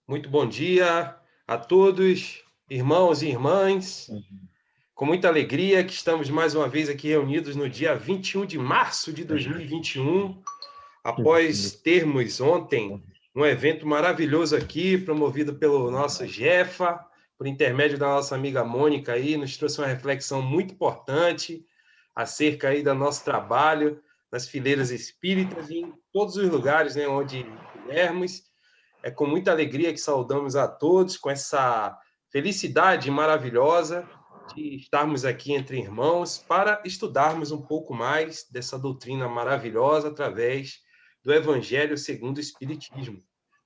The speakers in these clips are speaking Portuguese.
Muito bom dia a todos, irmãos e irmãs. Com muita alegria que estamos mais uma vez aqui reunidos no dia 21 de março de 2021, após termos ontem um evento maravilhoso aqui, promovido pelo nosso Jefa, por intermédio da nossa amiga Mônica aí, nos trouxe uma reflexão muito importante acerca aí do nosso trabalho nas fileiras espíritas e em todos os lugares, né, onde pudermos. É com muita alegria que saudamos a todos, com essa felicidade maravilhosa de estarmos aqui entre irmãos para estudarmos um pouco mais dessa doutrina maravilhosa através do Evangelho segundo o Espiritismo.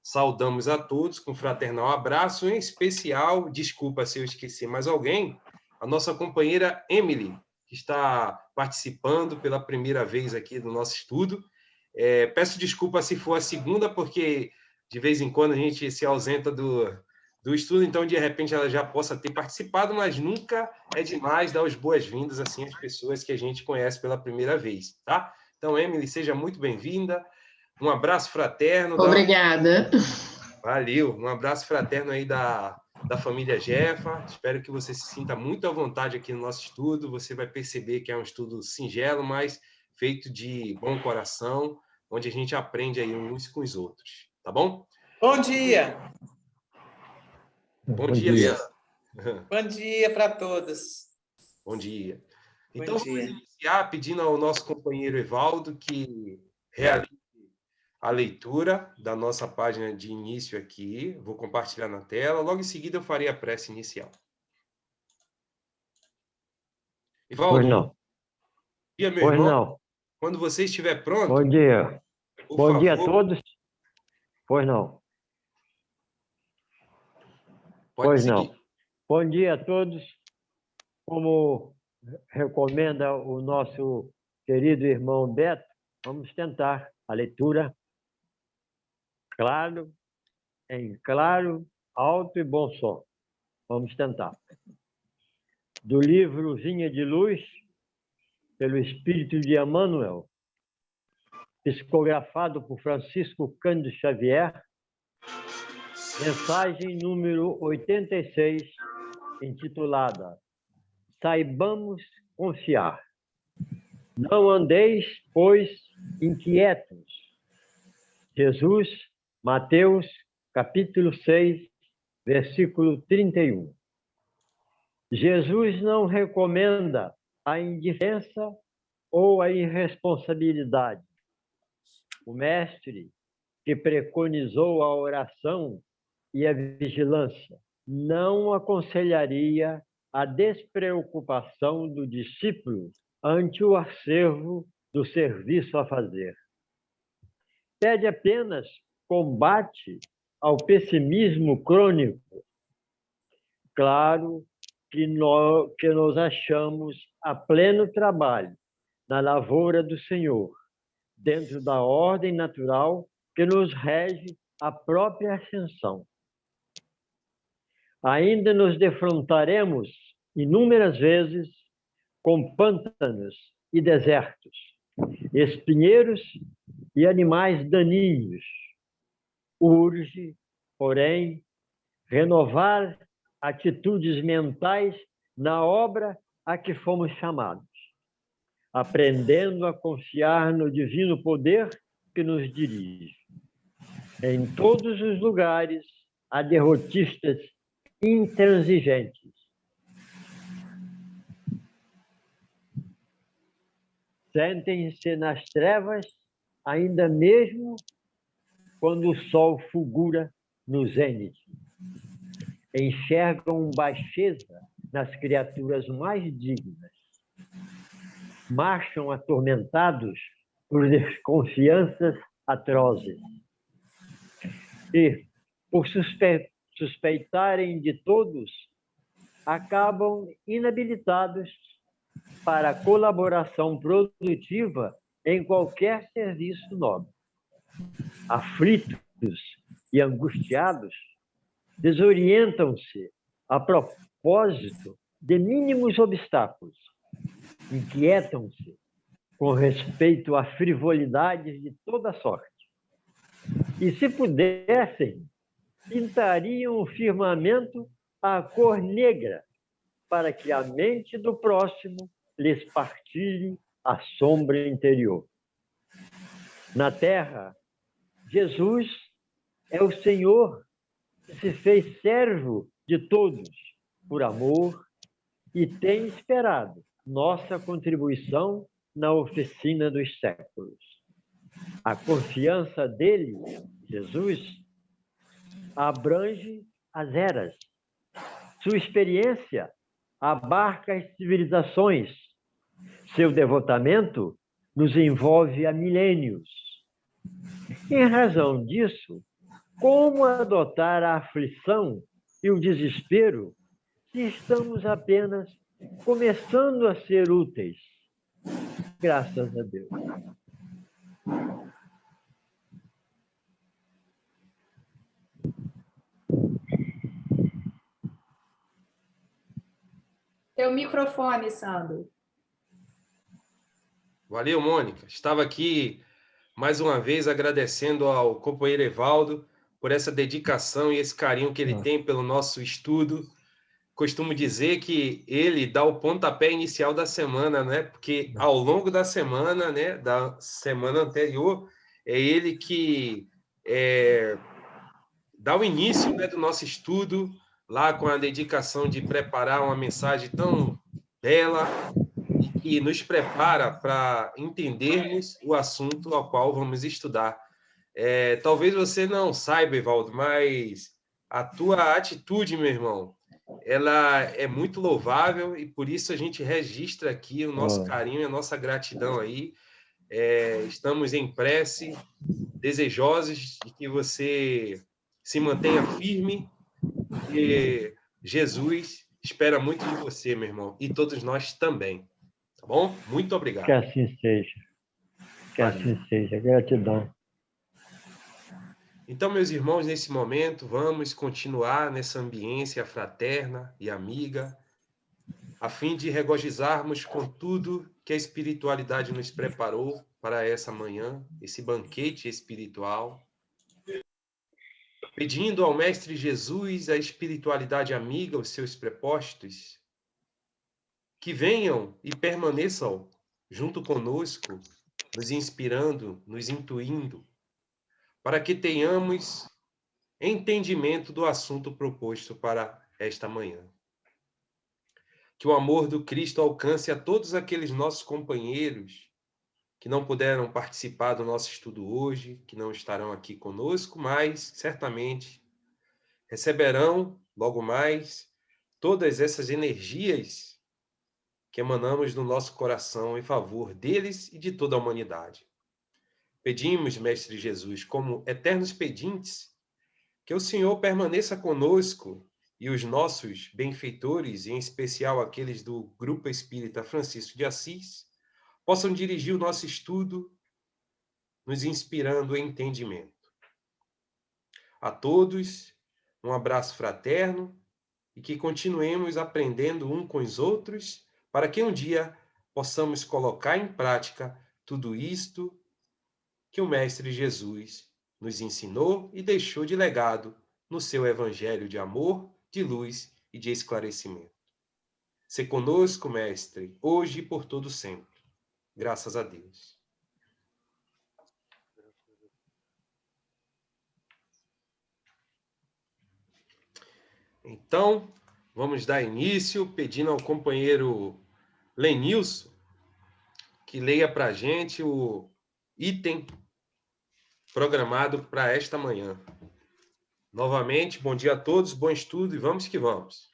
Saudamos a todos com um fraternal abraço, em especial, desculpa se eu esqueci mais alguém, a nossa companheira Emily, que está participando pela primeira vez aqui do nosso estudo. Peço desculpa se for a segunda, porque de vez em quando a gente se ausenta do estudo, então de repente ela já possa ter participado, mas nunca é demais dar as boas-vindas assim às pessoas que a gente conhece pela primeira vez, tá? Então, Emily, seja muito bem-vinda. Um abraço fraterno. Obrigada. Valeu. Um abraço fraterno aí da família Jefa. Espero que você se sinta muito à vontade aqui no nosso estudo. Você vai perceber que é um estudo singelo, mas feito de bom coração, onde a gente aprende aí uns com os outros. Tá bom? Bom dia! Bom dia. Bom dia para todos. Bom dia. Bom Então, dia. vamos iniciar pedindo ao nosso companheiro Evaldo que realize a leitura da nossa página de início aqui. Vou compartilhar na tela. Logo em seguida, eu farei a prece inicial. Evaldo, Pois não. bom dia, meu Pois irmão. não. Quando você estiver pronto, Bom dia. por Bom favor, dia a todos. Pois não. pode Pois seguir. não. Bom dia a todos. Como recomenda o nosso querido irmão Beto, vamos tentar a leitura em claro, alto e bom som. Vamos tentar. Do livro Vinha de Luz, pelo Espírito de Emmanuel, psicografado por Francisco Cândido Xavier, mensagem número 86, intitulada Saibamos confiar. Não andeis, pois, inquietos. Jesus, Mateus, capítulo 6, versículo 31. Jesus não recomenda a indiferença ou a irresponsabilidade. O mestre, que preconizou a oração e a vigilância, não aconselharia a despreocupação do discípulo ante o acervo do serviço a fazer. Pede apenas combate ao pessimismo crônico. Claro que nos achamos a pleno trabalho na lavoura do Senhor, dentro da ordem natural que nos rege a própria ascensão. Ainda nos defrontaremos inúmeras vezes com pântanos e desertos, espinheiros e animais daninhos. Urge, porém, renovar atitudes mentais na obra a que fomos chamados, aprendendo a confiar no divino poder que nos dirige. Em todos os lugares há derrotistas intransigentes. Sentem-se nas trevas, ainda mesmo quando o sol fulgura no zênite. Enxergam baixeza nas criaturas mais dignas. Marcham atormentados por desconfianças atrozes. E, por suspeitarem de todos, acabam inabilitados para a colaboração produtiva em qualquer serviço nobre. Aflitos e angustiados, desorientam-se a propósito de mínimos obstáculos, inquietam-se com respeito a frivolidades de toda sorte. E se pudessem, pintariam o firmamento à cor negra, para que a mente do próximo lhes partilhe a sombra interior. Na terra, Jesus é o Senhor que se fez servo de todos por amor e tem esperado nossa contribuição na oficina dos séculos. A confiança dele, Jesus, abrange as eras. Sua experiência abarca as civilizações. Seu devotamento nos envolve há milênios. Em razão disso, como adotar a aflição e o desespero se estamos apenas começando a ser úteis? Graças a Deus. Teu microfone, Sandro. Valeu, Mônica. Estava aqui mais uma vez agradecendo ao companheiro Evaldo por essa dedicação e esse carinho que ele tem pelo nosso estudo. Costumo dizer que ele dá o pontapé inicial da semana, né? Porque ao longo da semana, né, da semana anterior, é ele que dá o início, né, do nosso estudo, lá com a dedicação de preparar uma mensagem tão bela e que nos prepara para entendermos o assunto ao qual vamos estudar. Talvez você não saiba, Evaldo, mas a tua atitude, meu irmão, ela é muito louvável e por isso a gente registra aqui o nosso carinho e a nossa gratidão aí. Estamos em prece, desejosos de que você se mantenha firme, porque Jesus espera muito de você, meu irmão, e todos nós também. Tá bom? Muito obrigado. Que assim seja. Que assim seja. Gratidão. Então, meus irmãos, nesse momento, vamos continuar nessa ambiência fraterna e amiga, a fim de regozijarmos com tudo que a espiritualidade nos preparou para essa manhã, esse banquete espiritual, pedindo ao Mestre Jesus, a espiritualidade amiga, os seus prepostos, que venham e permaneçam junto conosco, nos inspirando, nos intuindo, para que tenhamos entendimento do assunto proposto para esta manhã. Que o amor do Cristo alcance a todos aqueles nossos companheiros que não puderam participar do nosso estudo hoje, que não estarão aqui conosco, mas certamente receberão logo mais todas essas energias que emanamos do nosso coração em favor deles e de toda a humanidade. Pedimos, Mestre Jesus, como eternos pedintes, que o Senhor permaneça conosco e os nossos benfeitores, em especial aqueles do Grupo Espírita Francisco de Assis, possam dirigir o nosso estudo, nos inspirando em entendimento. A todos, um abraço fraterno e que continuemos aprendendo um com os outros para que um dia possamos colocar em prática tudo isto que o Mestre Jesus nos ensinou e deixou de legado no seu evangelho de amor, de luz e de esclarecimento. Se conosco, Mestre, hoje e por todo sempre. Graças a Deus. Então, vamos dar início pedindo ao companheiro Lenilson que leia para a gente o item programado para esta manhã. Novamente, bom dia a todos, bom estudo e vamos que vamos.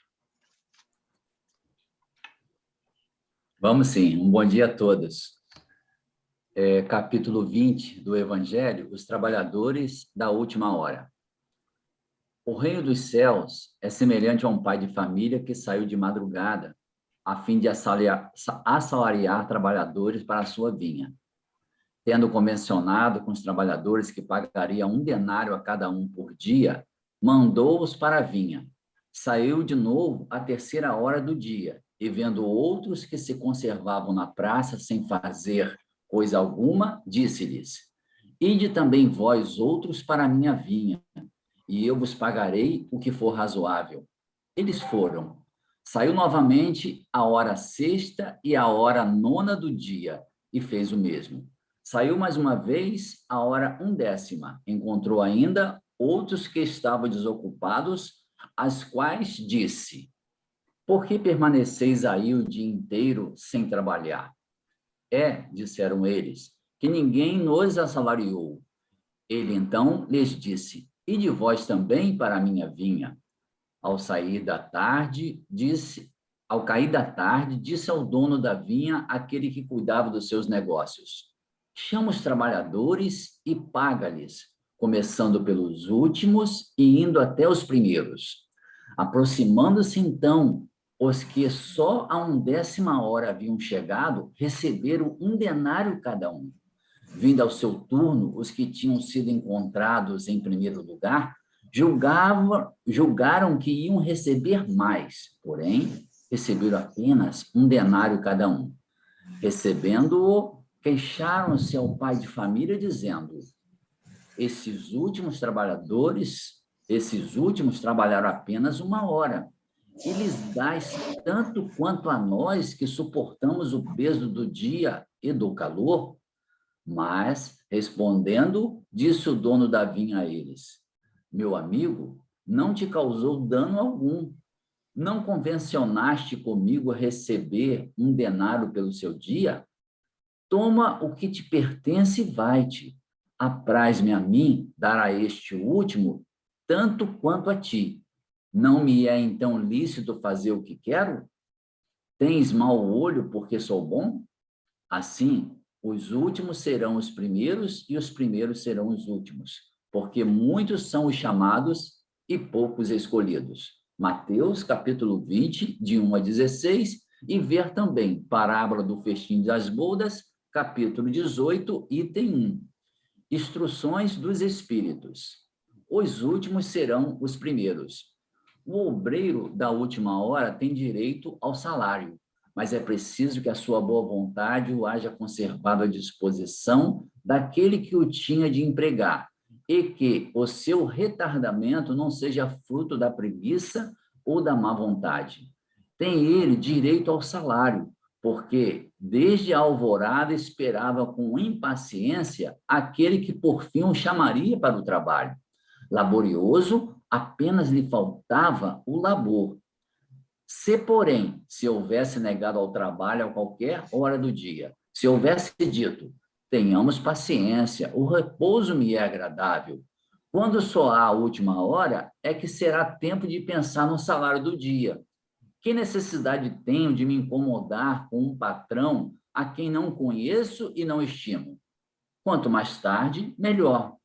Vamos sim, um bom dia a todos. Capítulo 20 do Evangelho, os trabalhadores da última hora. O reino dos céus é semelhante a um pai de família que saiu de madrugada a fim de assalariar trabalhadores para a sua vinha. Tendo convencionado com os trabalhadores que pagaria 1 denário a cada um por dia, mandou-os para a vinha. Saiu de novo à 3ª hora do dia, e vendo outros que se conservavam na praça sem fazer coisa alguma, disse-lhes: Ide também vós outros para a minha vinha, e eu vos pagarei o que for razoável. Eles foram. Saiu novamente a hora sexta e a hora nona do dia, e fez o mesmo. Saiu mais uma vez a hora 1ª. Encontrou ainda outros que estavam desocupados, às quais disse: por que permaneceis aí o dia inteiro sem trabalhar? Disseram eles, que ninguém nos assalariou. Ele então lhes disse: e de vós também para a minha vinha? Ao cair da tarde, disse ao dono da vinha, aquele que cuidava dos seus negócios: chama os trabalhadores e paga-lhes, começando pelos últimos e indo até os primeiros. Aproximando-se então, os que só a 1ª hora haviam chegado, receberam 1 denário cada um. Vindo ao seu turno, os que tinham sido encontrados em primeiro lugar, julgaram que iam receber mais, porém, receberam apenas 1 denário cada um. Recebendo-o, queixaram-se ao pai de família, dizendo: esses últimos trabalharam apenas 1 hora, e lhes dais tanto quanto a nós, que suportamos o peso do dia e do calor? Mas, respondendo, disse o dono da vinha a eles: meu amigo, não te causou dano algum. Não convencionaste comigo a receber 1 denário pelo seu dia? Toma o que te pertence e vai-te. Apraz-me a mim dar a este último tanto quanto a ti. Não me é então lícito fazer o que quero? Tens mau olho porque sou bom? Assim, os últimos serão os primeiros e os primeiros serão os últimos, porque muitos são os chamados e poucos escolhidos. Mateus, capítulo 20, de 1 a 16, e ver também Parábola do Festim das Bodas, capítulo 18, item 1. Instruções dos Espíritos. Os últimos serão os primeiros. O obreiro da última hora tem direito ao salário, mas é preciso que a sua boa vontade o haja conservado à disposição daquele que o tinha de empregar, e que o seu retardamento não seja fruto da preguiça ou da má vontade. Tem ele direito ao salário, porque desde a alvorada esperava com impaciência aquele que por fim o chamaria para o trabalho. Laborioso, apenas lhe faltava o labor. Se, porém, se houvesse negado ao trabalho a qualquer hora do dia, se houvesse dito: tenhamos paciência, o repouso me é agradável, quando soar a última hora, é que será tempo de pensar no salário do dia. Que necessidade tenho de me incomodar com um patrão a quem não conheço e não estimo? Quanto mais tarde, melhor.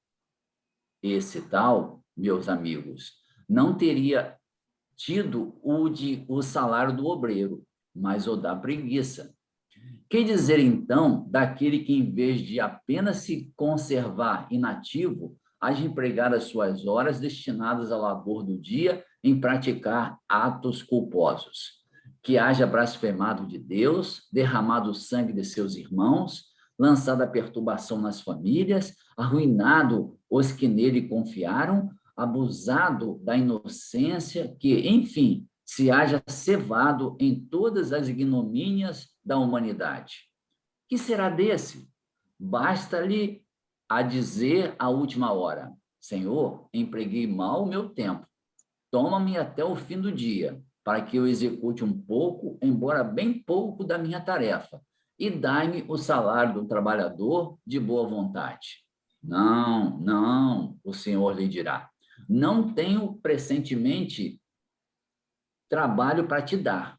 Esse tal, meus amigos, não teria tido o salário do obreiro, mas o da preguiça. Que dizer, então, daquele que, em vez de apenas se conservar inativo, haja empregado as suas horas destinadas ao labor do dia em praticar atos culposos? Que haja blasfemado de Deus, derramado o sangue de seus irmãos, lançado a perturbação nas famílias, arruinado os que nele confiaram, abusado da inocência, que, enfim, se haja cevado em todas as ignomínias da humanidade. Que será desse? Basta-lhe a dizer à última hora: Senhor, empreguei mal o meu tempo. Toma-me até o fim do dia, para que eu execute um pouco, embora bem pouco, da minha tarefa, e dai-me o salário do trabalhador de boa vontade. Não, não, o Senhor lhe dirá: não tenho pressentemente trabalho para te dar.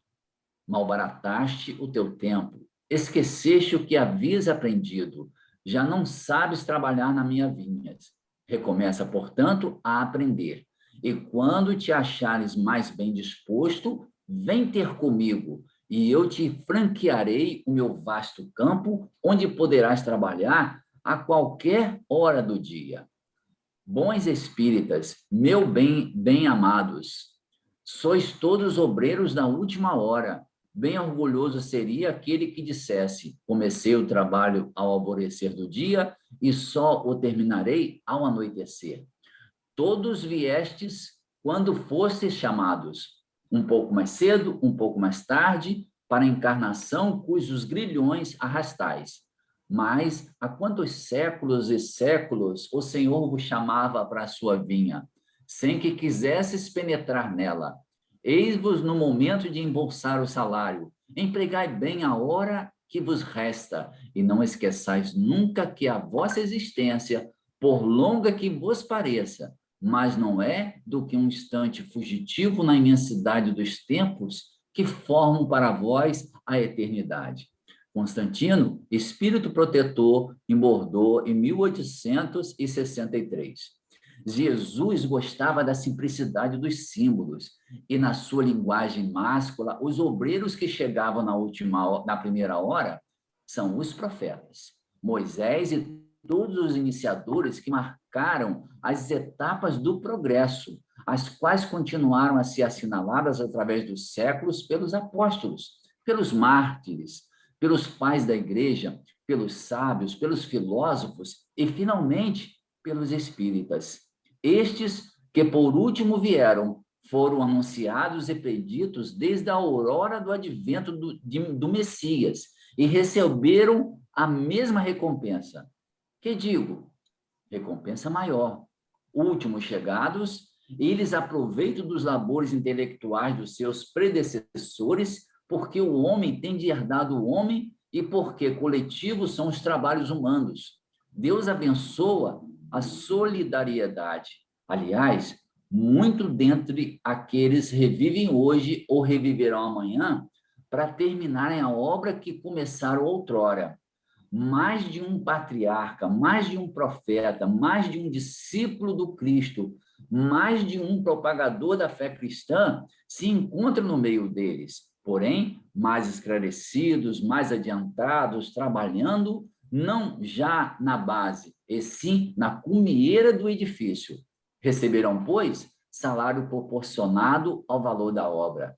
Malbarataste o teu tempo, esqueceste o que havias aprendido, já não sabes trabalhar na minha vinha. Recomeça, portanto, a aprender. E quando te achares mais bem disposto, vem ter comigo, e eu te franquearei o meu vasto campo, onde poderás trabalhar a qualquer hora do dia. Bons espíritas, meu bem amados, sois todos obreiros da última hora. Bem orgulhoso seria aquele que dissesse: comecei o trabalho ao alvorecer do dia e só o terminarei ao anoitecer. todos viestes quando fostes chamados, um pouco mais cedo, um pouco mais tarde, para a encarnação cujos grilhões arrastais. Mas há quantos séculos e séculos o Senhor vos chamava para a sua vinha, sem que quisesses penetrar nela. Eis-vos no momento de embolsar o salário. Empregai bem a hora que vos resta, e não esqueçais nunca que a vossa existência, por longa que vos pareça, mas não é do que um instante fugitivo na imensidade dos tempos que formam para vós a eternidade. Constantino, espírito protetor, em Bordeaux, em 1863. Jesus gostava da simplicidade dos símbolos e, na sua linguagem máscula, os obreiros que chegavam na primeira hora são os profetas. Moisés e todos os iniciadores que marcaram as etapas do progresso, as quais continuaram a ser assinaladas através dos séculos pelos apóstolos, pelos mártires, pelos pais da igreja, pelos sábios, pelos filósofos e, finalmente, pelos espíritas. Estes que por último vieram foram anunciados e preditos desde a aurora do advento do Messias e receberam a mesma recompensa. Que digo? Recompensa maior. Últimos chegados, eles aproveitam dos labores intelectuais dos seus predecessores, porque o homem tem de herdar do homem e porque coletivos são os trabalhos humanos. Deus abençoa a solidariedade. Aliás, muito dentre aqueles revivem hoje ou reviverão amanhã para terminarem a obra que começaram outrora. Mais de um patriarca, mais de um profeta, mais de um discípulo do Cristo, mais de um propagador da fé cristã se encontram no meio deles, porém, mais esclarecidos, mais adiantados, trabalhando não já na base, e sim na cumieira do edifício. Receberão, pois, salário proporcionado ao valor da obra.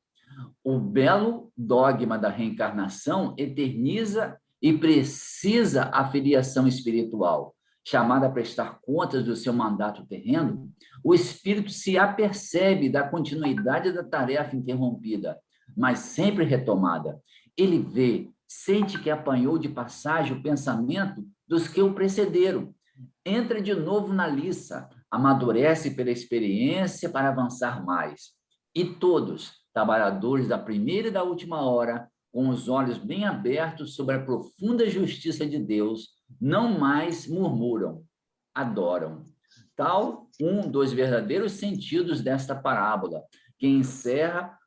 O belo dogma da reencarnação eterniza e precisa a filiação espiritual. Chamada a prestar contas do seu mandato terreno, o espírito se apercebe da continuidade da tarefa interrompida, mas sempre retomada. Ele vê, sente que apanhou de passagem o pensamento dos que o precederam. Entra de novo na liça, amadurece pela experiência para avançar mais. E todos, trabalhadores da primeira e da última hora, com os olhos bem abertos sobre a profunda justiça de Deus, não mais murmuram, adoram. Tal um dos verdadeiros sentidos desta parábola, que encerra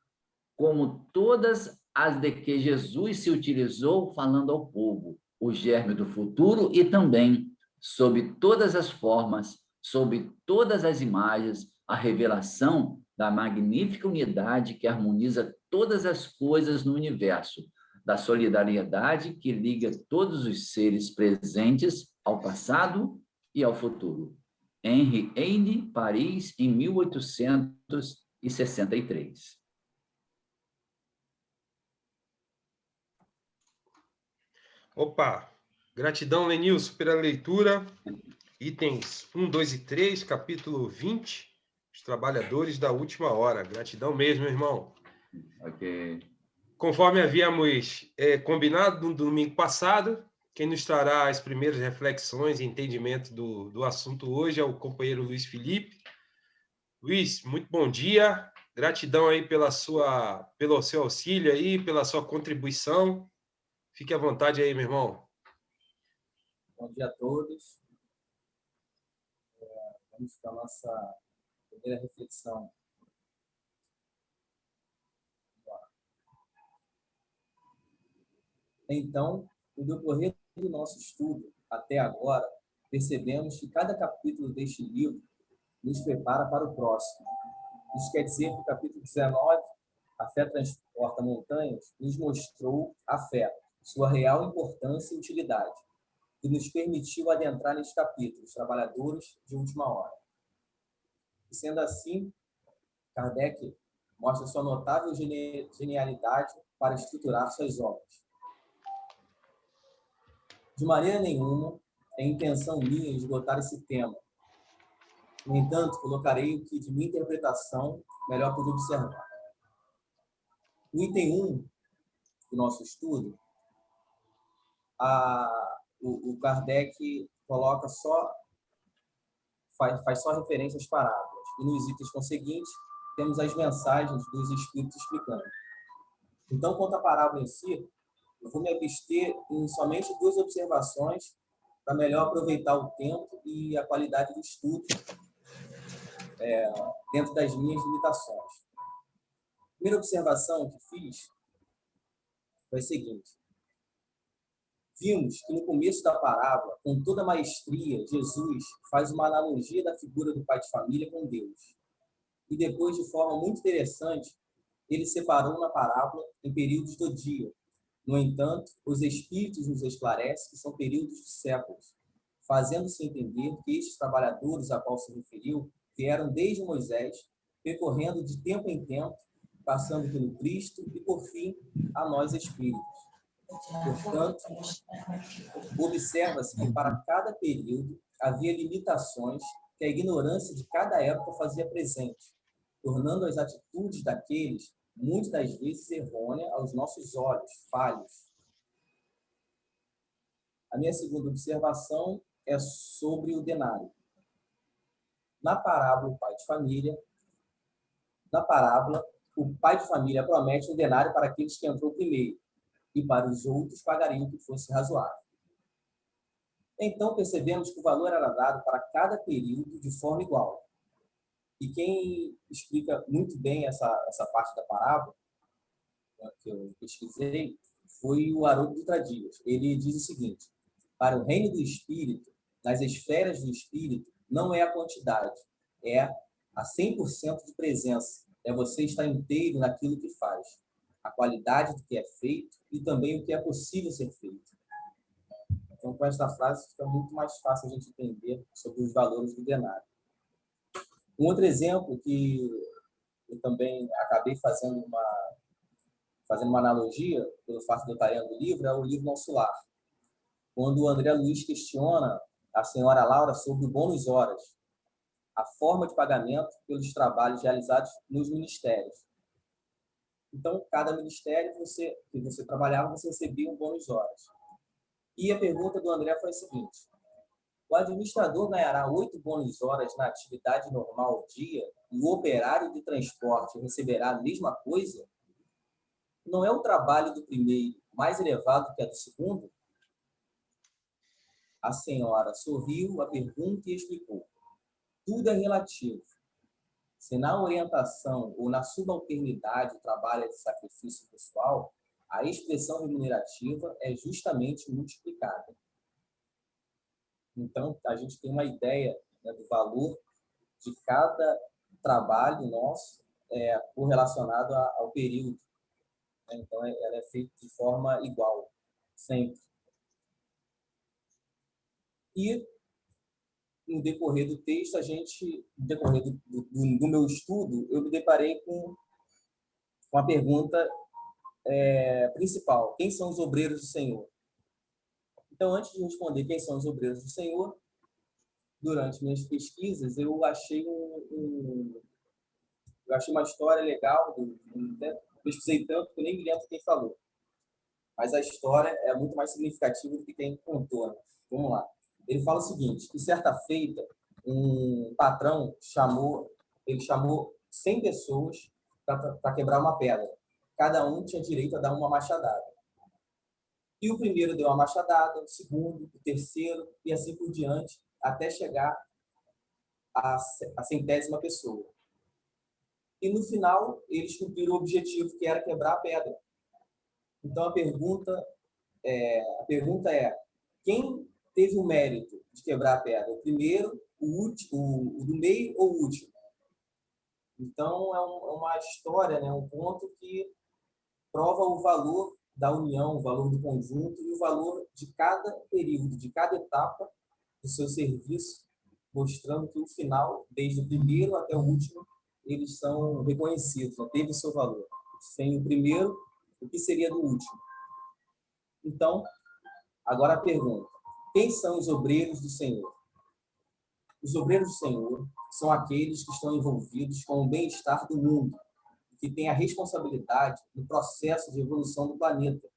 como todas as de que Jesus se utilizou falando ao povo, o germe do futuro e também, sob todas as formas, sob todas as imagens, a revelação da magnífica unidade que harmoniza todas as coisas no universo, da solidariedade que liga todos os seres presentes ao passado e ao futuro. Henri Eyde, Paris, em 1863. Opa! Gratidão, Lenilson, pela leitura. Itens 1, 2 e 3, capítulo 20, os trabalhadores da última hora. Gratidão mesmo, irmão. Ok. Conforme havíamos combinado no domingo passado, quem nos trará as primeiras reflexões e entendimento do assunto hoje é o companheiro Luiz Felipe. Luiz, muito bom dia. Gratidão aí pelo seu auxílio aí, pela sua contribuição. Fique à vontade aí, meu irmão. Bom dia a todos. Vamos para a nossa primeira reflexão. Então, no decorrer do nosso estudo até agora, percebemos que cada capítulo deste livro nos prepara para o próximo. Isso quer dizer que o capítulo 19, A Fé Transporta Montanhas, nos mostrou a fé, sua real importância e utilidade, que nos permitiu adentrar neste capítulo, os trabalhadores de última hora. E sendo assim, Kardec mostra sua notável genialidade para estruturar suas obras. De maneira nenhuma é intenção minha esgotar esse tema, No entanto, colocarei o que de minha interpretação melhor pude observar. No item 1 do nosso estudo, o Kardec coloca faz só referência às parábolas. E nos itens conseguintes, temos as mensagens dos Espíritos explicando. Então, quanto à parábola em si, eu vou me abster em somente 2 observações para melhor aproveitar o tempo e a qualidade do estudo dentro das minhas limitações. A primeira observação que fiz foi a seguinte. Vimos que no começo da parábola, com toda a maestria, Jesus faz uma analogia da figura do pai de família com Deus. E depois, de forma muito interessante, ele separou na parábola em períodos do dia. No entanto, os Espíritos nos esclarecem que são períodos de séculos, fazendo-se entender que estes trabalhadores a qual se referiu vieram desde Moisés, percorrendo de tempo em tempo, passando pelo Cristo e, por fim, a nós espíritos. Portanto, observa-se que para cada período havia limitações que a ignorância de cada época fazia presente, tornando as atitudes daqueles, muitas das vezes, errôneas aos nossos olhos, falhos. A minha segunda observação é sobre o denário. Na parábola, o pai de família promete um denário para aqueles que entrou primeiro, e para os outros pagariam o que fosse razoável. Então, percebemos que o valor era dado para cada período de forma igual. E quem explica muito bem essa parte da parábola, que eu pesquisei, foi o Haroldo Dutra Dias. Ele diz o seguinte: para o reino do Espírito, nas esferas do Espírito, não é a quantidade, é a 100% de presença. É você estar inteiro naquilo que faz. A qualidade do que é feito e também o que é possível ser feito. Então, com esta frase, fica muito mais fácil a gente entender sobre os valores do denário. Um outro exemplo que eu também acabei fazendo uma analogia, pelo fato de eu estar lendo o livro, é o livro Nosso Lar, quando o André Luiz questiona a senhora Laura sobre o bônus horas, a forma de pagamento pelos trabalhos realizados nos ministérios. Então, cada ministério que você trabalhava, você recebia um bônus horas. E a pergunta do André foi a seguinte: o administrador ganhará 8 bônus horas na atividade normal ao dia e o operário de transporte receberá a mesma coisa? Não é o trabalho do primeiro mais elevado que a do segundo? A senhora sorriu à pergunta e explicou: tudo é relativo. Se na orientação ou na subalternidade o trabalho é de sacrifício pessoal, a expressão remunerativa é justamente multiplicada. Então, a gente tem uma ideia, né, do valor de cada trabalho nosso correlacionado ao período. Então, ela é feita de forma igual, sempre. E, no decorrer do texto, no decorrer do meu estudo, eu me deparei com a pergunta principal: quem são os obreiros do Senhor? Então, antes de responder quem são os obreiros do Senhor, durante minhas pesquisas, eu achei uma história legal, pesquisei tanto que eu nem me lembro quem falou. Mas a história é muito mais significativa do que quem contou, né? Vamos lá. Ele fala o seguinte, que certa feita, um patrão chamou 100 pessoas para quebrar uma pedra. Cada um tinha direito a dar uma machadada. E o primeiro deu uma machadada, o segundo, o terceiro, e assim por diante, até chegar à 100ª pessoa. E no final, eles cumpriram o objetivo, que era quebrar a pedra. Então, a pergunta é: quem teve o mérito de quebrar a pedra? O primeiro, o do meio ou o último? Então, é uma história, né? Um ponto que prova o valor da união, o valor do conjunto e o valor de cada período, de cada etapa do seu serviço, mostrando que o final, desde o primeiro até o último, eles são reconhecidos, não teve o seu valor. Sem o primeiro, o que seria do último? Então, agora a pergunta: quem são os obreiros do Senhor? Os obreiros do Senhor são aqueles que estão envolvidos com o bem-estar do mundo, que têm a responsabilidade no processo de evolução do planeta,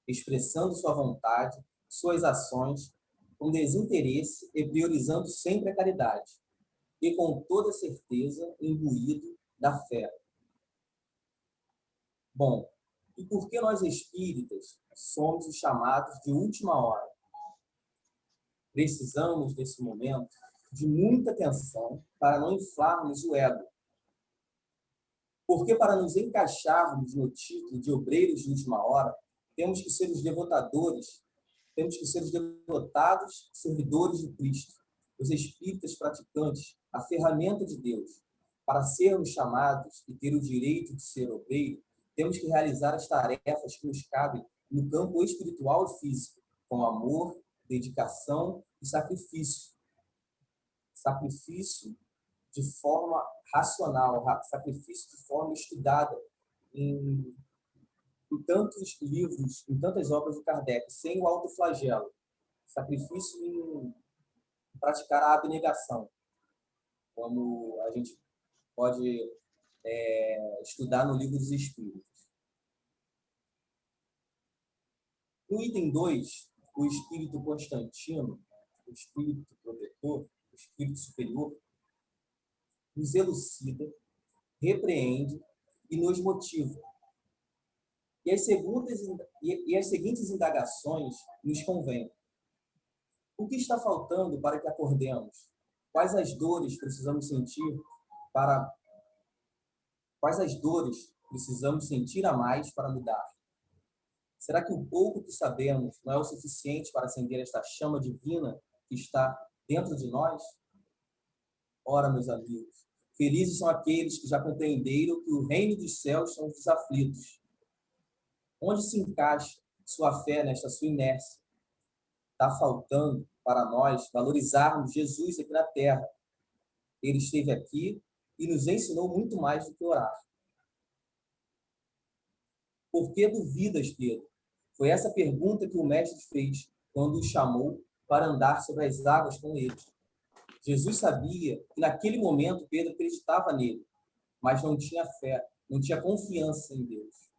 expressando sua vontade, suas ações, com desinteresse e priorizando sempre a caridade, e com toda certeza imbuído da fé. Bom, e por que nós espíritas somos os chamados de última hora? Precisamos, nesse momento, de muita atenção para não inflarmos o ego. Porque para nos encaixarmos no título de obreiros de última hora, temos que ser os devotados, servidores de Cristo, os espíritas praticantes, a ferramenta de Deus. Para sermos chamados e ter o direito de ser obreiro, temos que realizar as tarefas que nos cabem no campo espiritual e físico, com amor, dedicação e sacrifício. Sacrifício de forma racional, sacrifício de forma estudada em tantos livros, em tantas obras de Kardec, sem o autoflagelo. Sacrifício em praticar a abnegação, como a gente pode estudar no Livro dos Espíritos. No item 2, o espírito Constantino, o espírito protetor, o espírito superior, nos elucida, repreende e nos motiva. E as seguintes indagações nos convêm. O que está faltando para que acordemos? Quais as dores precisamos sentir a mais para mudar? Será que o pouco que sabemos não é o suficiente para acender esta chama divina que está dentro de nós? Ora, meus amigos, felizes são aqueles que já compreenderam que o reino dos céus são os aflitos. Onde se encaixa sua fé nesta sua inércia? Está faltando para nós valorizarmos Jesus aqui na Terra. Ele esteve aqui e nos ensinou muito mais do que orar. Por que duvidas, Pedro? Foi essa pergunta que o mestre fez quando o chamou para andar sobre as águas com ele. Jesus sabia que naquele momento Pedro acreditava nele, mas não tinha fé, não tinha confiança em Deus.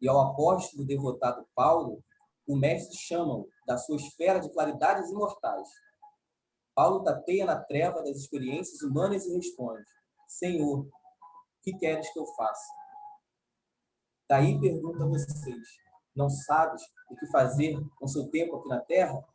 E ao apóstolo devotado Paulo, o mestre chama-o da sua esfera de claridades imortais. Paulo tateia na treva das experiências humanas e responde: Senhor, o que queres que eu faça? Daí pergunto a vocês: não sabes o que fazer com seu tempo aqui na Terra?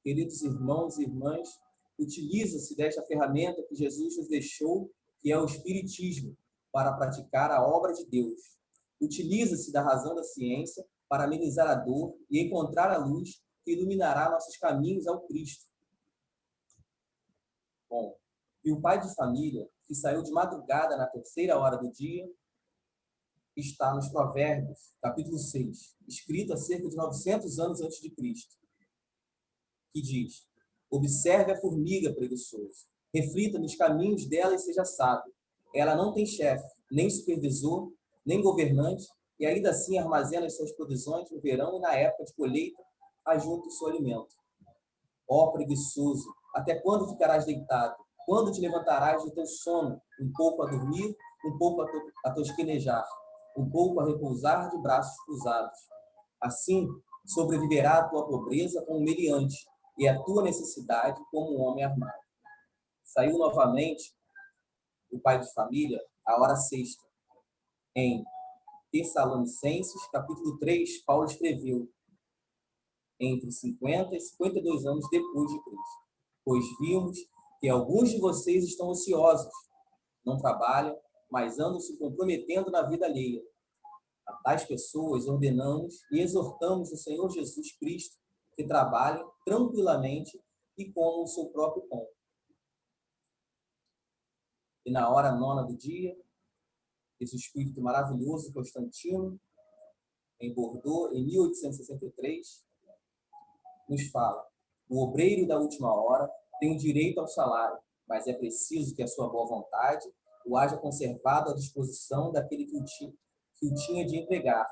Queridos irmãos e irmãs, utiliza-se desta ferramenta que Jesus nos deixou, que é o Espiritismo, para praticar a obra de Deus. Utiliza-se da razão da ciência para amenizar a dor e encontrar a luz que iluminará nossos caminhos ao Cristo. Bom, e o pai de família, que saiu de madrugada na 3ª hora do dia, está nos Provérbios, capítulo 6, escrito há cerca de 900 anos antes de Cristo, que diz: observe a formiga, preguiçoso, reflita nos caminhos dela e seja sábio. Ela não tem chefe, nem supervisor, nem governante, e ainda assim armazena as suas provisões no verão e na época de colheita, ajunta o seu alimento. Ó preguiçoso, até quando ficarás deitado? Quando te levantarás do teu sono, um pouco a dormir, um pouco a tosquenejar, um pouco a repousar de braços cruzados? Assim, sobreviverá a tua pobreza como meliante, e a tua necessidade como um homem armado. Saiu novamente o pai de família à hora sexta. Em Tessalonicenses, capítulo 3, Paulo escreveu: entre 50 e 52 anos depois de Cristo. Pois vimos que alguns de vocês estão ociosos, não trabalham, mas andam se comprometendo na vida alheia. A tais pessoas ordenamos e exortamos o Senhor Jesus Cristo que trabalhem tranquilamente e comam o seu próprio pão. E na hora 9ª do dia, esse espírito maravilhoso, Constantino, em Bordeaux, em 1863, nos fala: o obreiro da última hora tem o direito ao salário, mas é preciso que a sua boa vontade o haja conservado à disposição daquele que o tinha de empregar,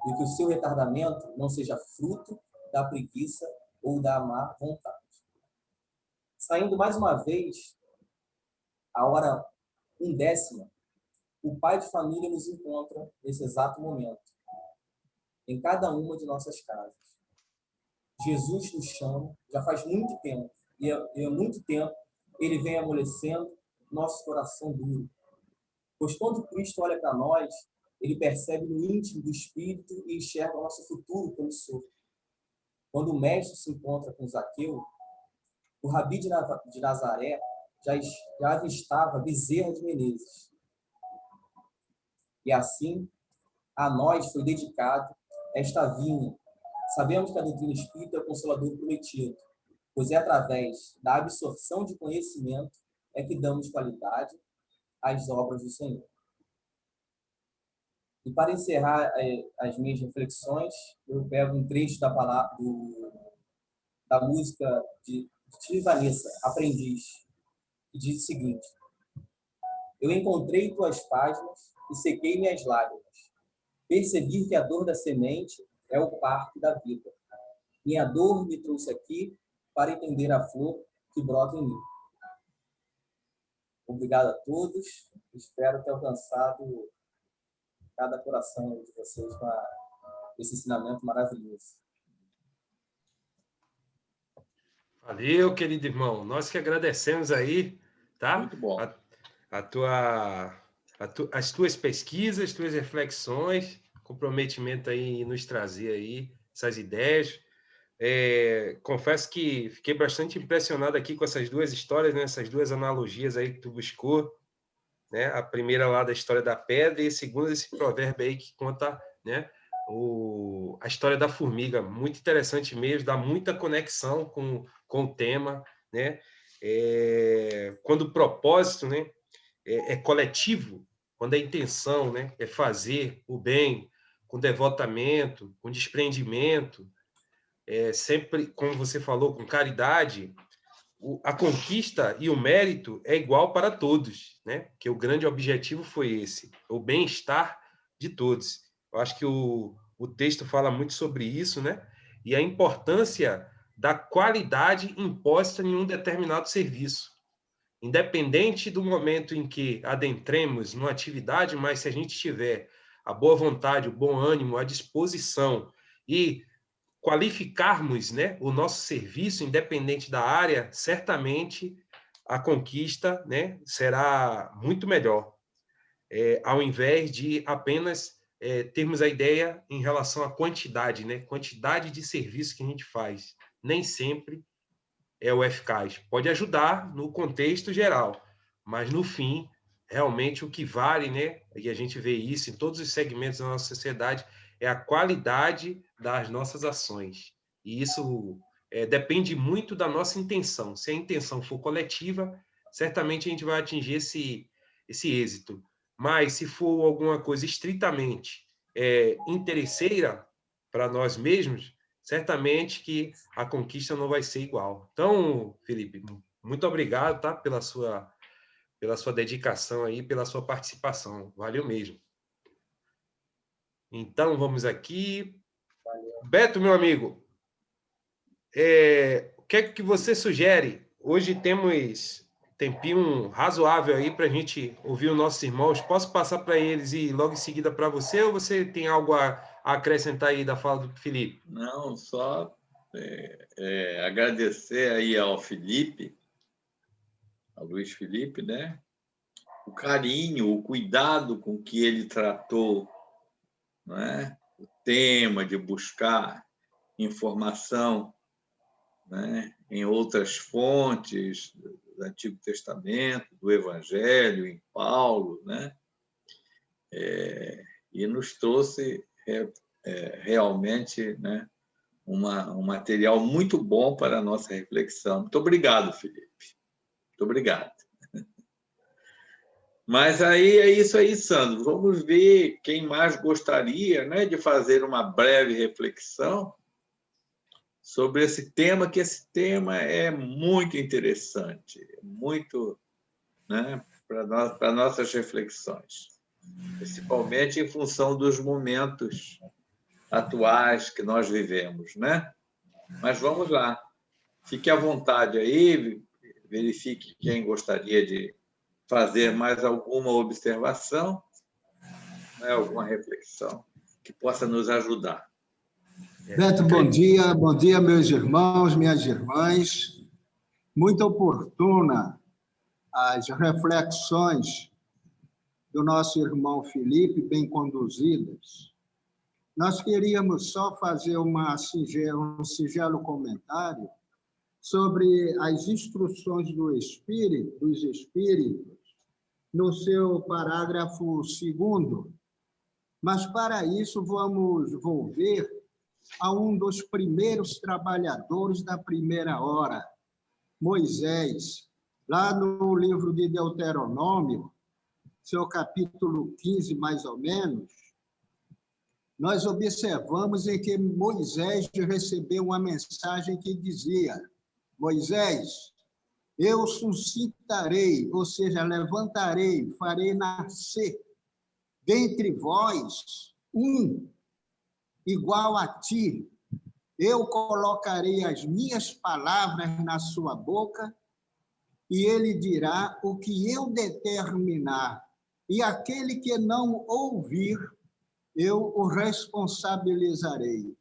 e que o seu retardamento não seja fruto da preguiça ou da má vontade. Saindo mais uma vez, a hora 1/10, o pai de família nos encontra nesse exato momento, em cada uma de nossas casas. Jesus nos chama, já faz muito tempo, e há muito tempo ele vem amolecendo nosso coração duro. Pois quando Cristo olha para nós, ele percebe no íntimo do Espírito e enxerga o nosso futuro promissor. Quando o mestre se encontra com Zaqueu, o Rabi de Nazaré já avistava Bezerra de Menezes. E assim, a nós foi dedicado esta vinha. Sabemos que a doutrina espírita é o consolador prometido, pois é através da absorção de conhecimento é que damos qualidade às obras do Senhor. E para encerrar as minhas reflexões, eu pego um trecho da palavra da música de Vanessa, Aprendiz, que diz o seguinte: eu encontrei tuas páginas e sequei minhas lágrimas. Percebi que a dor da semente é o parto da vida. Minha dor me trouxe aqui para entender a flor que brota em mim. Obrigado a todos. Espero ter alcançado cada coração de vocês com esse ensinamento maravilhoso. Valeu, querido irmão. Nós que agradecemos aí, tá? Muito bom. As tuas pesquisas, tuas reflexões, comprometimento aí em nos trazer aí essas ideias. Confesso que fiquei bastante impressionado aqui com essas duas histórias, né? Essas duas analogias aí que tu buscou, né? A primeira lá da história da pedra e a segunda esse provérbio aí que conta, né? A história da formiga, muito interessante mesmo, dá muita conexão com o tema, né? Quando o propósito, né, é coletivo, quando a intenção, né, é fazer o bem com devotamento, com desprendimento, sempre, como você falou, com caridade, a conquista e o mérito é igual para todos, né? Que o grande objetivo foi esse, o bem-estar de todos. Eu acho que o texto fala muito sobre isso, né? E a importância da qualidade imposta em um determinado serviço. Independente do momento em que adentremos numa atividade, mas se a gente tiver a boa vontade, o bom ânimo, a disposição e qualificarmos, né, o nosso serviço, independente da área, certamente a conquista, né, será muito melhor, ao invés de apenas termos a ideia em relação à quantidade, né, quantidade de serviço que a gente faz. Nem sempre é o eficaz. Pode ajudar no contexto geral, mas no fim, realmente o que vale, né, e a gente vê isso em todos os segmentos da nossa sociedade, é a qualidade das nossas ações. E isso depende muito da nossa intenção. Se a intenção for coletiva, certamente a gente vai atingir esse êxito. Mas se for alguma coisa estritamente interesseira para nós mesmos, certamente que a conquista não vai ser igual. Então, Felipe, muito obrigado, tá, pela sua dedicação aí, pela sua participação. Valeu mesmo. Então, vamos aqui. Valeu. Beto, meu amigo, o que é que você sugere? Hoje temos tempinho razoável aí para a gente ouvir os nossos irmãos. Posso passar para eles e logo em seguida para você, ou você tem algo a acrescentar aí da fala do Felipe? Não, só agradecer aí ao Felipe, ao Luiz Felipe, né? O carinho, o cuidado com que ele tratou, né, o tema de buscar informação, né, em outras fontes do Antigo Testamento, do Evangelho, em Paulo, né, e nos trouxe realmente, né, um material muito bom para a nossa reflexão. Muito obrigado, Felipe. Muito obrigado. Mas aí é isso aí, Sandro. Vamos ver quem mais gostaria, né, de fazer uma breve reflexão sobre esse tema, que esse tema é muito interessante, muito, né, para nossas reflexões, principalmente em função dos momentos atuais que nós vivemos, né? Mas vamos lá. Fique à vontade aí, verifique quem gostaria de fazer mais alguma observação, né, alguma reflexão que possa nos ajudar. Beto, bom dia, meus irmãos, minhas irmãs. Muito oportuna as reflexões do nosso irmão Felipe, bem conduzidas. Nós queríamos só fazer um singelo comentário sobre as instruções dos Espíritos, no seu parágrafo 2º. Mas, para isso, vamos volver a um dos primeiros trabalhadores da primeira hora, Moisés, lá no livro de Deuteronômio, seu capítulo 15, mais ou menos, nós observamos em que Moisés recebeu uma mensagem que dizia: Moisés, eu suscitarei, ou seja, levantarei, farei nascer dentre vós um igual a ti. Eu colocarei as minhas palavras na sua boca e ele dirá o que eu determinar. E aquele que não ouvir, eu o responsabilizarei.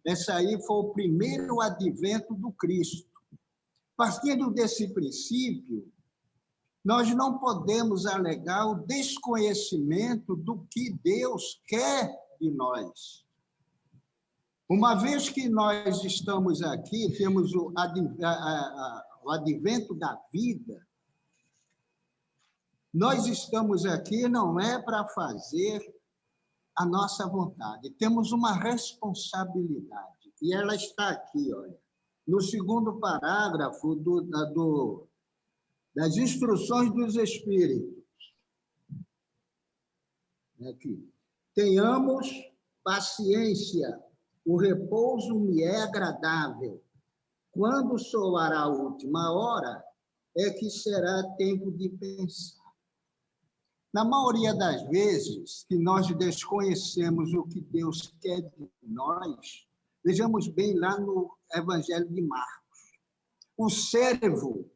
Esse aí foi o primeiro advento do Cristo. Partindo desse princípio, nós não podemos alegar o desconhecimento do que Deus quer de nós. Uma vez que nós estamos aqui, temos o advento da vida, nós estamos aqui não é para fazer a nossa vontade, temos uma responsabilidade, e ela está aqui, olha, no 2º parágrafo das instruções dos Espíritos. Aqui. Tenhamos paciência, o repouso me é agradável. Quando soar a última hora, é que será tempo de pensar. Na maioria das vezes que nós desconhecemos o que Deus quer de nós, vejamos bem lá no Evangelho de Marcos. O servo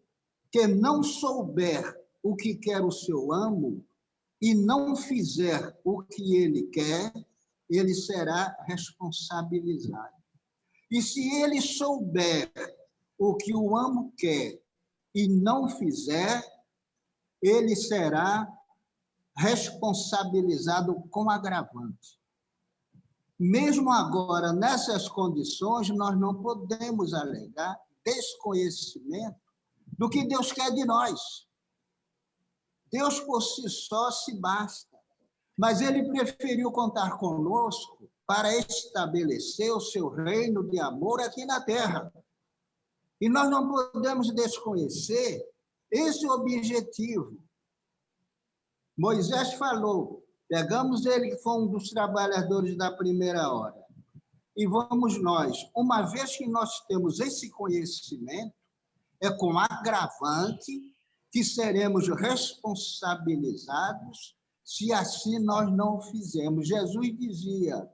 que não souber o que quer o seu amo e não fizer o que ele quer, ele será responsabilizado. E se ele souber o que o amo quer e não fizer, ele será responsabilizado com agravante. Mesmo agora, nessas condições, nós não podemos alegar desconhecimento do que Deus quer de nós. Deus por si só se basta, mas ele preferiu contar conosco para estabelecer o seu reino de amor aqui na terra. E nós não podemos desconhecer esse objetivo. Moisés falou, pegamos ele que foi um dos trabalhadores da primeira hora, e vamos nós, uma vez que nós temos esse conhecimento, é com agravante que seremos responsabilizados se assim nós não o fizermos. Jesus dizia,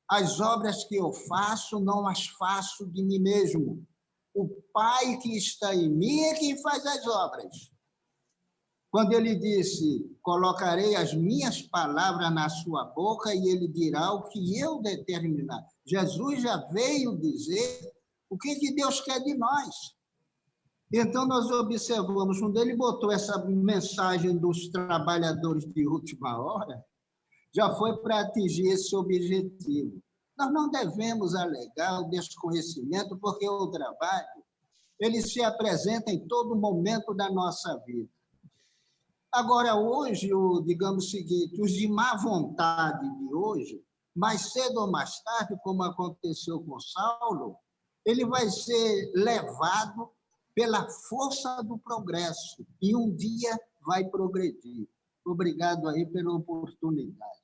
as obras que eu faço, não as faço de mim mesmo. O Pai que está em mim é quem faz as obras. Quando ele disse, colocarei as minhas palavras na sua boca e ele dirá o que eu determinar. Jesus já veio dizer o que Deus quer de nós. Então, nós observamos, quando ele botou essa mensagem dos trabalhadores de última hora, já foi para atingir esse objetivo. Nós não devemos alegar o desconhecimento, porque o trabalho ele se apresenta em todo momento da nossa vida. Agora, hoje, digamos o seguinte, os de má vontade de hoje, mais cedo ou mais tarde, como aconteceu com Saulo, ele vai ser levado pela força do progresso e um dia vai progredir. Obrigado aí pela oportunidade.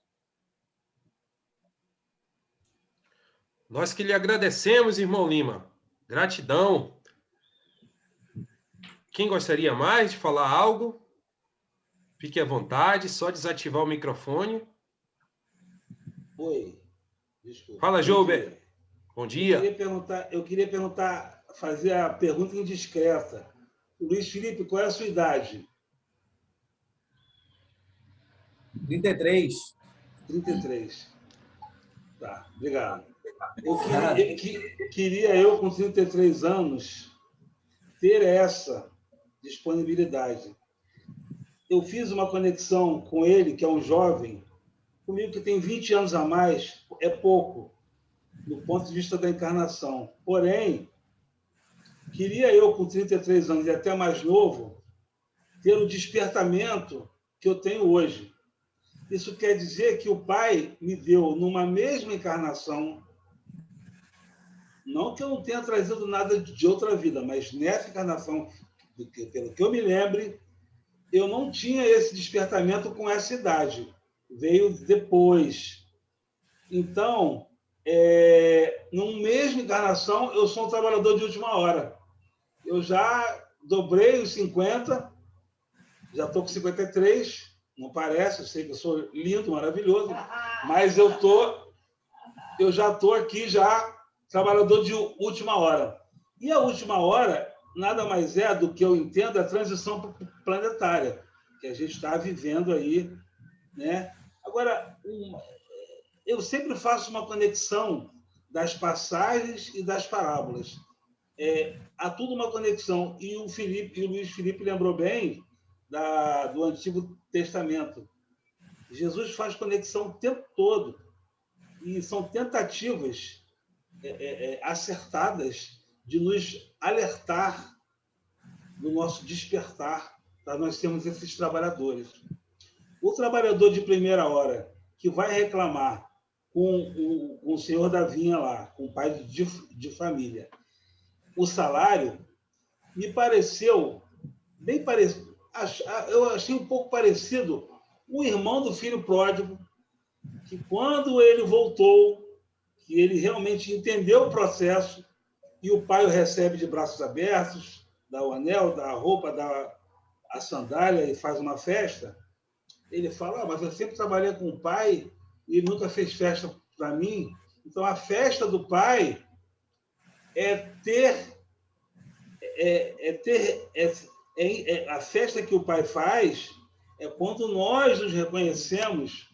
Nós que lhe agradecemos, irmão Lima. Gratidão. Quem gostaria mais de falar algo? Fique à vontade, só desativar o microfone. Oi, desculpa. Fala, Joubert. Bom dia. Eu queria perguntar, fazer a pergunta indiscreta. Luiz Felipe, qual é a sua idade? 33. 33. Tá, obrigado. Queria eu, com 33 anos, ter essa disponibilidade. Eu fiz uma conexão com ele, que é um jovem, comigo que tem 20 anos a mais, é pouco, do ponto de vista da encarnação. Porém, queria eu, com 33 anos e até mais novo, ter o despertamento que eu tenho hoje. Isso quer dizer que o Pai me deu, numa mesma encarnação, não que eu não tenha trazido nada de outra vida, mas nessa encarnação, pelo que eu me lembre, eu não tinha esse despertamento com essa idade. Veio depois. Então, numa mesma encarnação, eu sou um trabalhador de última hora. Eu já dobrei os 50, já estou com 53, não parece, eu sei que eu sou lindo, maravilhoso, mas eu já estou aqui já trabalhador de última hora. E a última hora nada mais é do que eu entendo a transição planetária que a gente está vivendo aí, né? Agora, eu sempre faço uma conexão das passagens e das parábolas. Há tudo uma conexão. E o Luiz Felipe lembrou bem do Antigo Testamento. Jesus faz conexão o tempo todo. E são tentativas acertadas de nos alertar do nosso despertar, para nós sermos esses trabalhadores. O trabalhador de primeira hora que vai reclamar com o senhor da vinha lá, com o pai de família, o salário, me pareceu bem parecido. Eu achei um pouco parecido o irmão do filho pródigo, que quando ele voltou, que ele realmente entendeu o processo, e o pai o recebe de braços abertos, dá o anel, dá a roupa, dá a sandália e faz uma festa. Ele fala, mas eu sempre trabalhei com o pai e ele nunca fez festa para mim. Então, a festa do pai a festa que o pai faz é quando nós nos reconhecemos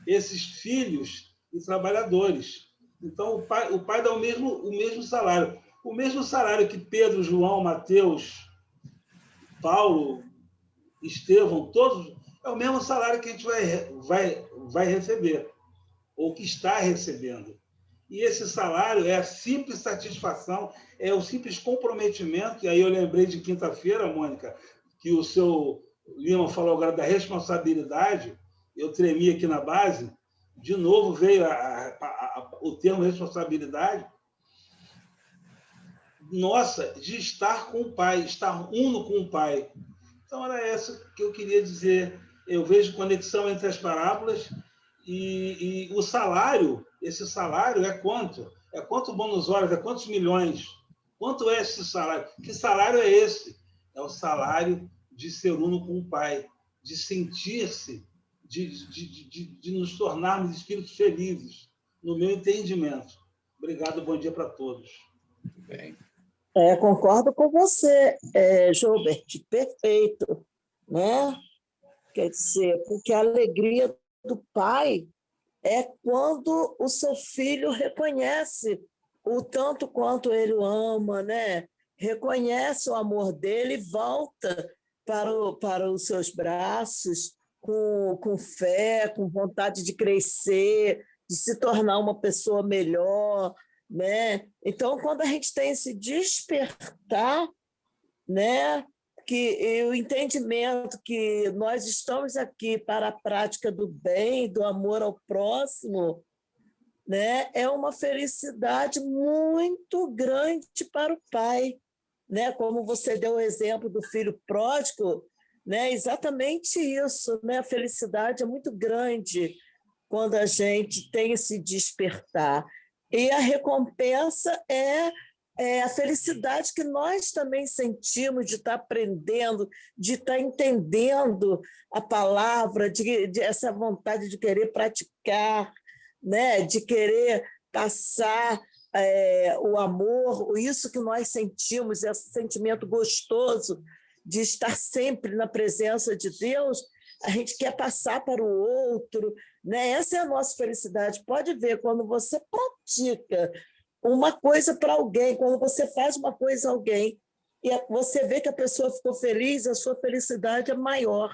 esses filhos e trabalhadores. Então, o pai dá o mesmo salário. O mesmo salário que Pedro, João, Mateus, Paulo, Estevão, todos, é o mesmo salário que a gente vai receber, ou que está recebendo. E esse salário é a simples satisfação, é o simples comprometimento. E aí eu lembrei de quinta-feira, Mônica, que o seu Lima falou agora da responsabilidade. Eu tremi aqui na base, de novo veio o termo responsabilidade. Nossa, de estar com o Pai, estar uno com o Pai. Então, era isso que eu queria dizer. Eu vejo conexão entre as parábolas e o salário. Esse salário é quanto? É quanto bônus horas? É quantos milhões? Quanto é esse salário? Que salário é esse? É o salário de ser uno com o Pai, de sentir-se, de nos tornarmos espíritos felizes, no meu entendimento. Obrigado, bom dia para todos. Bem. Concordo com você, Joubert, perfeito, né? Quer dizer, porque a alegria do pai é quando o seu filho reconhece o tanto quanto ele o ama, né? Reconhece o amor dele e volta para os seus braços com fé, com vontade de crescer, de se tornar uma pessoa melhor, né? Então, quando a gente tem esse despertar, né, que o entendimento que nós estamos aqui para a prática do bem, do amor ao próximo, né, é uma felicidade muito grande para o pai, né? Como você deu o exemplo do filho pródigo, né? Exatamente isso, né? A felicidade é muito grande quando a gente tem esse despertar. E a recompensa é a felicidade que nós também sentimos de estar aprendendo, de estar entendendo a palavra, de essa vontade de querer praticar, né? De querer passar o amor, isso que nós sentimos, esse sentimento gostoso de estar sempre na presença de Deus, a gente quer passar para o outro, né? Essa é a nossa felicidade. Pode ver, quando você pratica uma coisa para alguém, quando você faz uma coisa a alguém, e você vê que a pessoa ficou feliz, a sua felicidade é maior.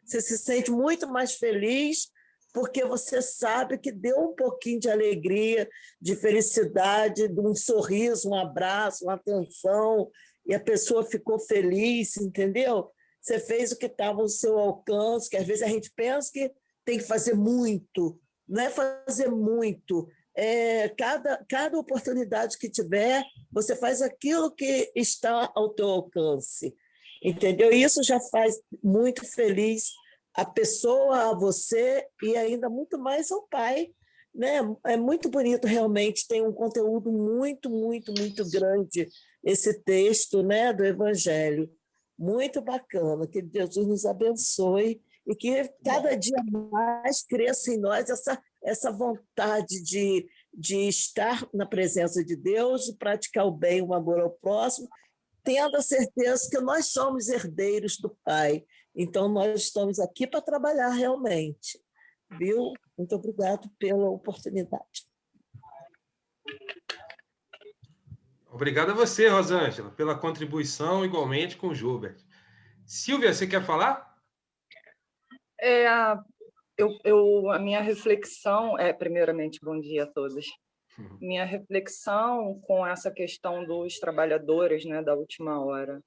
Você se sente muito mais feliz porque você sabe que deu um pouquinho de alegria, de felicidade, de um sorriso, um abraço, uma atenção, e a pessoa ficou feliz, entendeu? Você fez o que estava ao seu alcance, que às vezes a gente pensa que tem que fazer muito, não é fazer muito. Cada oportunidade que tiver, você faz aquilo que está ao teu alcance, entendeu? Isso já faz muito feliz a pessoa, a você e ainda muito mais ao Pai, né? É muito bonito, realmente, tem um conteúdo muito, muito, muito grande esse texto, né, do Evangelho. Muito bacana, que Jesus nos abençoe e que cada dia mais cresça em nós essa vontade de estar na presença de Deus, de praticar o bem, o amor ao próximo, tendo a certeza que nós somos herdeiros do Pai. Então, nós estamos aqui para trabalhar realmente. Viu? Muito obrigado pela oportunidade. Obrigado a você, Rosângela, pela contribuição, igualmente com o Gilbert. Silvia, você quer falar? A minha reflexão primeiramente, bom dia a todos. Minha reflexão com essa questão dos trabalhadores, né, da última hora,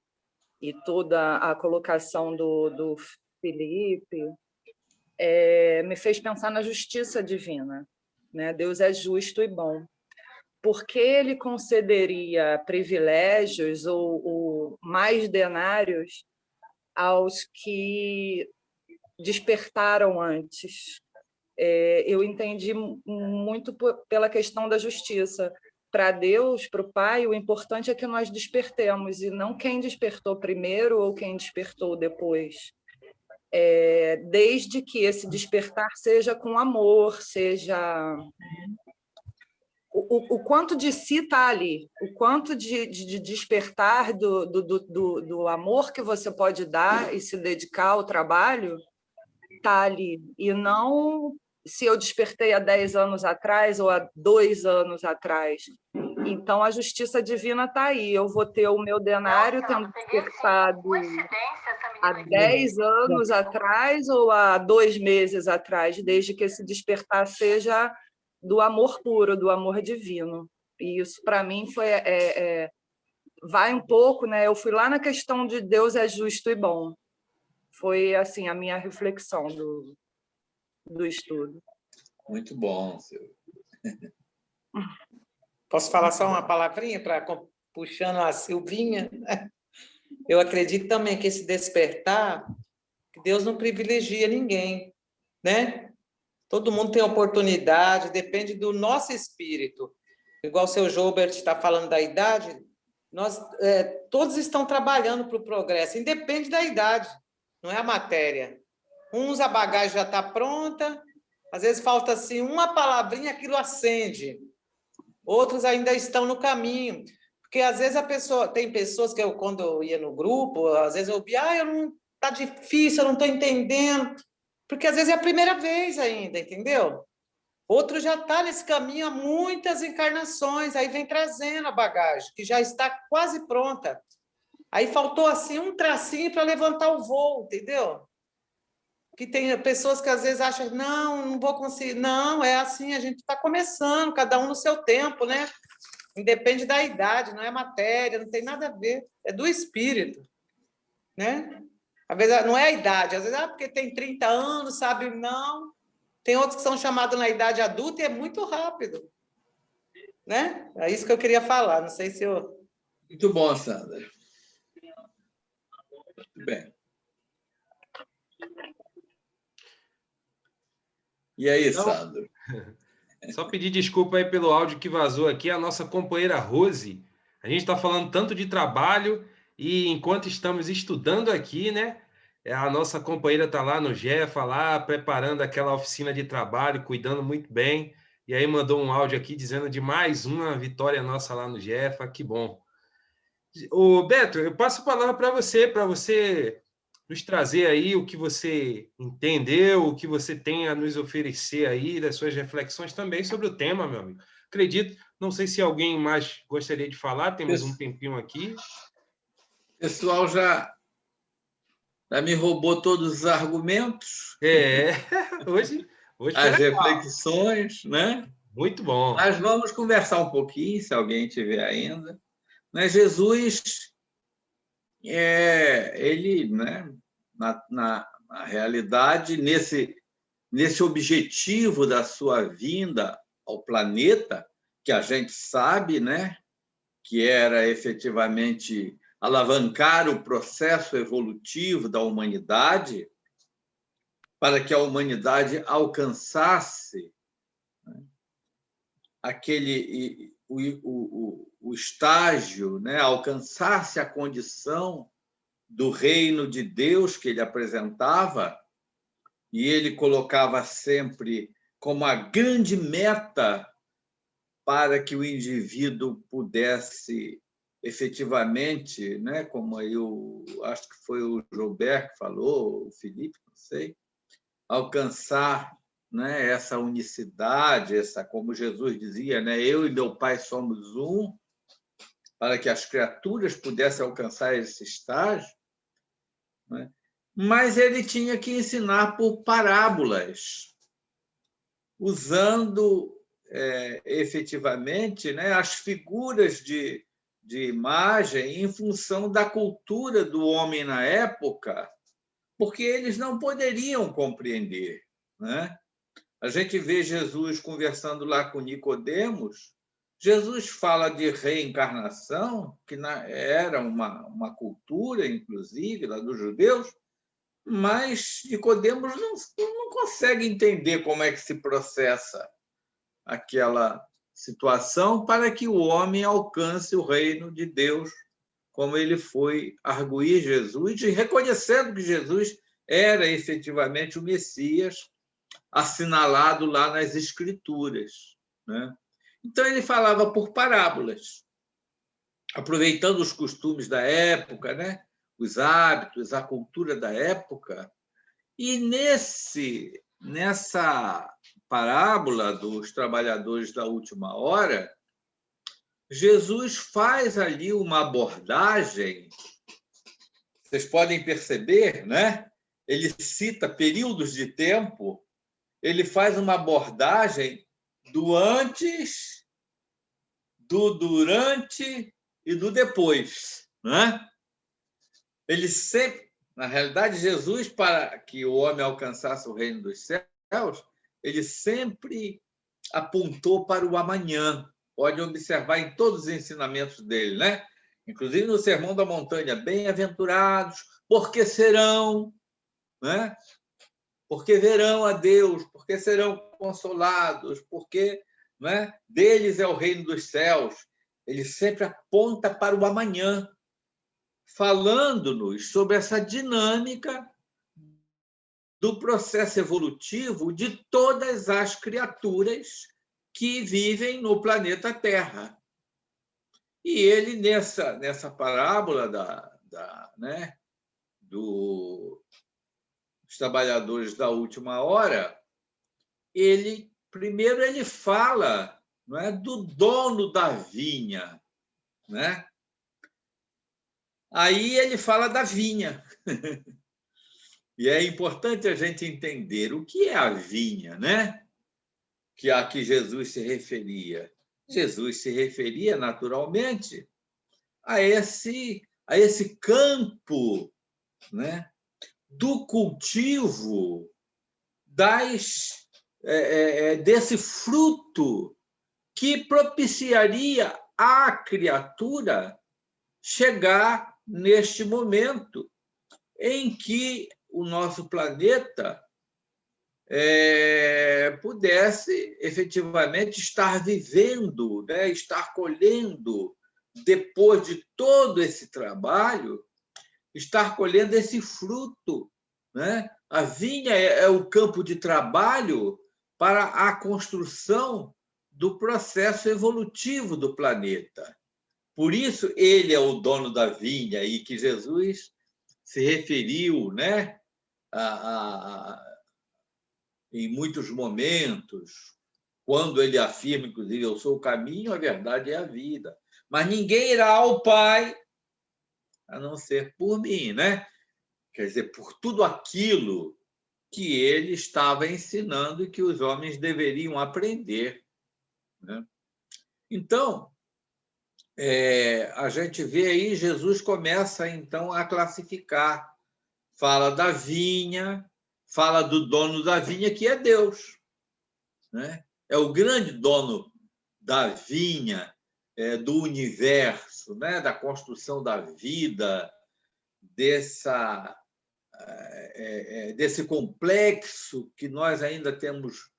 e toda a colocação do Felipe, me fez pensar na justiça divina, né? Deus é justo e bom. Por que ele concederia privilégios ou mais denários aos que despertaram antes? Eu entendi muito pela questão da justiça. Para Deus, para o Pai, o importante é que nós despertemos, e não quem despertou primeiro ou quem despertou depois. Desde que esse despertar seja com amor, seja... O quanto de si está ali, o quanto de despertar do amor que você pode dar e se dedicar ao trabalho está ali. E não se eu despertei há 10 anos atrás ou há 2 anos atrás. Então, a justiça divina está aí. Eu vou ter o meu denário tendo despertado há 10 anos atrás ou há 2 meses atrás, desde que esse despertar seja do amor puro, do amor divino. E isso, para mim, vai um pouco, né? Eu fui lá na questão de Deus é justo e bom. Foi assim a minha reflexão do estudo. Muito bom, Silvia. Posso falar só uma palavrinha puxando a Silvinha? Eu acredito também que esse despertar, que Deus não privilegia ninguém, né? Todo mundo tem oportunidade, depende do nosso espírito. Igual o seu Gilbert está falando da idade, todos estão trabalhando para o progresso, independe da idade, não é a matéria. Uns a bagagem já está pronta, às vezes falta assim uma palavrinha, aquilo acende. Outros ainda estão no caminho. Porque às vezes tem pessoas que quando eu ia no grupo, às vezes eu ouvia, está difícil, eu não estou entendendo. Porque às vezes é a primeira vez ainda, entendeu? Outro já está nesse caminho há muitas encarnações, aí vem trazendo a bagagem, que já está quase pronta. Aí faltou assim um tracinho para levantar o voo, entendeu? Que tem pessoas que às vezes acham, não vou conseguir. Não, é assim, a gente está começando, cada um no seu tempo, né? Independe da idade, não é matéria, não tem nada a ver, é do espírito, né? Às vezes não é a idade, às vezes porque tem 30 anos, sabe? Não. Tem outros que são chamados na idade adulta e é muito rápido, né? É isso que eu queria falar, não sei se eu... Muito bom, Sandra. Muito bem. E aí, Sandro? Só pedir desculpa aí pelo áudio que vazou aqui, a nossa companheira Rose. A gente está falando tanto de trabalho e enquanto estamos estudando aqui, né? A nossa companheira está lá no GEFA, lá preparando aquela oficina de trabalho, cuidando muito bem. E aí mandou um áudio aqui dizendo de mais uma vitória nossa lá no Jefa, que bom. Ô, Beto, eu passo a palavra para você nos trazer aí o que você entendeu, o que você tem a nos oferecer aí, das suas reflexões também sobre o tema, meu amigo. Acredito, não sei se alguém mais gostaria de falar, temos um tempinho aqui. O pessoal já me roubou todos os argumentos. Hoje as reflexões, né? Muito bom. Mas vamos conversar um pouquinho, se alguém tiver ainda. Né? Jesus, ele, né, na realidade, nesse objetivo da sua vinda ao planeta, que a gente sabe, né, que era efetivamente alavancar o processo evolutivo da humanidade, para que a humanidade alcançasse, né, o estágio, né, alcançasse a condição do reino de Deus que ele apresentava, e ele colocava sempre como a grande meta para que o indivíduo pudesse efetivamente, né, como eu acho que foi o Joubert que falou, o Felipe, não sei, alcançar, né, essa unicidade, como Jesus dizia, né, eu e meu Pai somos um, para que as criaturas pudessem alcançar esse estágio, né? Mas ele tinha que ensinar por parábolas, usando efetivamente, né, as figuras de imagem em função da cultura do homem na época, porque eles não poderiam compreender, né? A gente vê Jesus conversando lá com Nicodemos. Jesus fala de reencarnação, que era uma cultura, inclusive, lá dos judeus, mas Nicodemos não consegue entender como é que se processa aquela situação para que o homem alcance o reino de Deus, como ele foi arguir Jesus, e reconhecendo que Jesus era efetivamente o Messias, assinalado lá nas Escrituras, né? Então, ele falava por parábolas, aproveitando os costumes da época, né? Os hábitos, a cultura da época. E nessa parábola dos trabalhadores da última hora, Jesus faz ali uma abordagem, vocês podem perceber, né? Ele cita períodos de tempo, ele faz uma abordagem do antes, do durante e do depois, né? Ele sempre, na realidade, Jesus, para que o homem alcançasse o reino dos céus, ele sempre apontou para o amanhã. Pode observar em todos os ensinamentos dele, né? Inclusive no Sermão da Montanha, bem-aventurados, porque serão, né? Porque verão a Deus, porque serão consolados, porque, né, deles é o reino dos céus. Ele sempre aponta para o amanhã, falando-nos sobre essa dinâmica do processo evolutivo de todas as criaturas que vivem no planeta Terra. E ele, nessa parábola né, dos trabalhadores da última hora, primeiro ele fala, não é, do dono da vinha, né? Aí ele fala da vinha. E é importante a gente entender o que é a vinha, né? Que a que Jesus se referia. Jesus se referia, naturalmente, a esse campo, né, do cultivo desse fruto que propiciaria à criatura chegar neste momento em que o nosso planeta pudesse efetivamente estar vivendo, né, estar colhendo, depois de todo esse trabalho, estar colhendo esse fruto, né? A vinha é o campo de trabalho para a construção do processo evolutivo do planeta. Por isso, ele é o dono da vinha, e que Jesus se referiu, né, em muitos momentos, quando ele afirma, inclusive, eu sou o caminho, a verdade e a vida. Mas ninguém irá ao Pai a não ser por mim, né? Quer dizer, por tudo aquilo que ele estava ensinando e que os homens deveriam aprender, né? Então, a gente vê aí, Jesus começa, então, a classificar. Fala da vinha, fala do dono da vinha, que é Deus, né? É o grande dono da vinha, do universo, né? Da construção da vida, desse complexo que nós ainda temos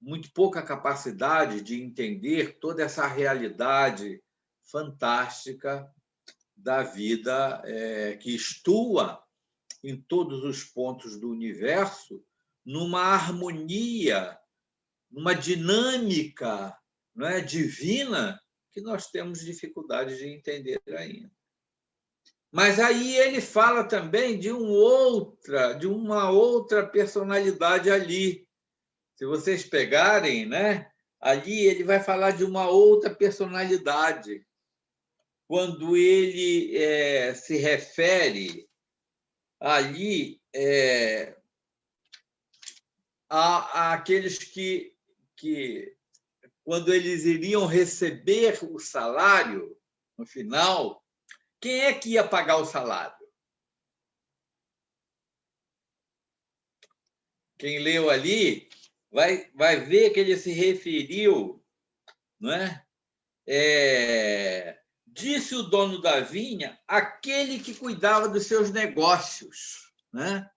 muito pouca capacidade de entender, toda essa realidade fantástica da vida que estua em todos os pontos do universo, numa harmonia, numa dinâmica, não é, divina, que nós temos dificuldade de entender ainda. Mas aí ele fala também de uma outra personalidade ali. Se vocês pegarem, né, ali ele vai falar de uma outra personalidade. Quando ele se refere ali àqueles que, quando eles iriam receber o salário, no final, quem é que ia pagar o salário? Quem leu ali vai ver que ele se referiu, não é? Disse o dono da vinha, aquele que cuidava dos seus negócios, né?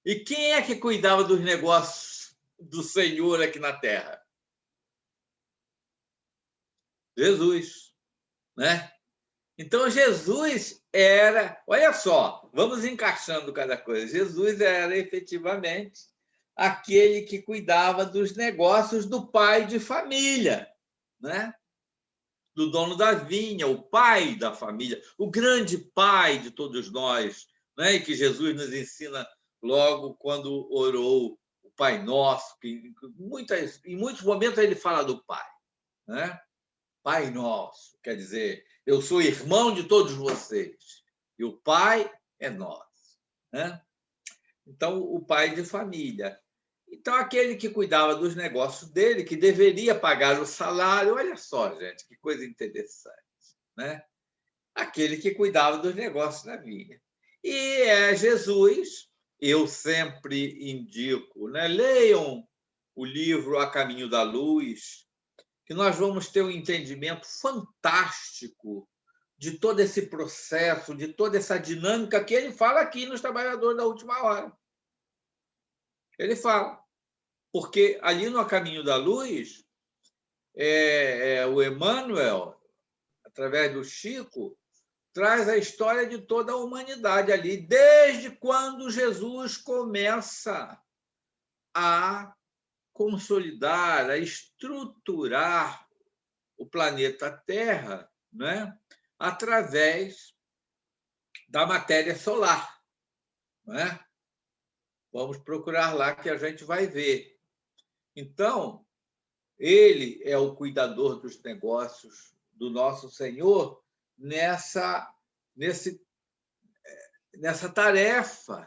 E quem é que cuidava dos negócios do Senhor aqui na Terra? Jesus, né? Então, Jesus era... Olha só, vamos encaixando cada coisa. Jesus era, efetivamente, aquele que cuidava dos negócios do pai de família, né? Do dono da vinha, o pai da família, o grande pai de todos nós, né? E que Jesus nos ensina logo quando orou o Pai Nosso, que em muitos momentos ele fala do Pai, né? Pai Nosso, quer dizer, eu sou irmão de todos vocês, e o Pai é nosso, né? Então, o pai de família. Então, aquele que cuidava dos negócios dele, que deveria pagar o salário, olha só, gente, que coisa interessante, né? Aquele que cuidava dos negócios na vinha. E é Jesus, eu sempre indico, né? Leiam o livro A Caminho da Luz, que nós vamos ter um entendimento fantástico de todo esse processo, de toda essa dinâmica que ele fala aqui nos Trabalhadores da Última Hora. Ele fala. Porque ali no A Caminho da Luz, o Emmanuel, através do Chico, traz a história de toda a humanidade ali, desde quando Jesus começa a consolidar, a estruturar o planeta Terra, né? Através da matéria solar, né? Vamos procurar lá que a gente vai ver. Então, ele é o cuidador dos negócios do nosso Senhor nessa tarefa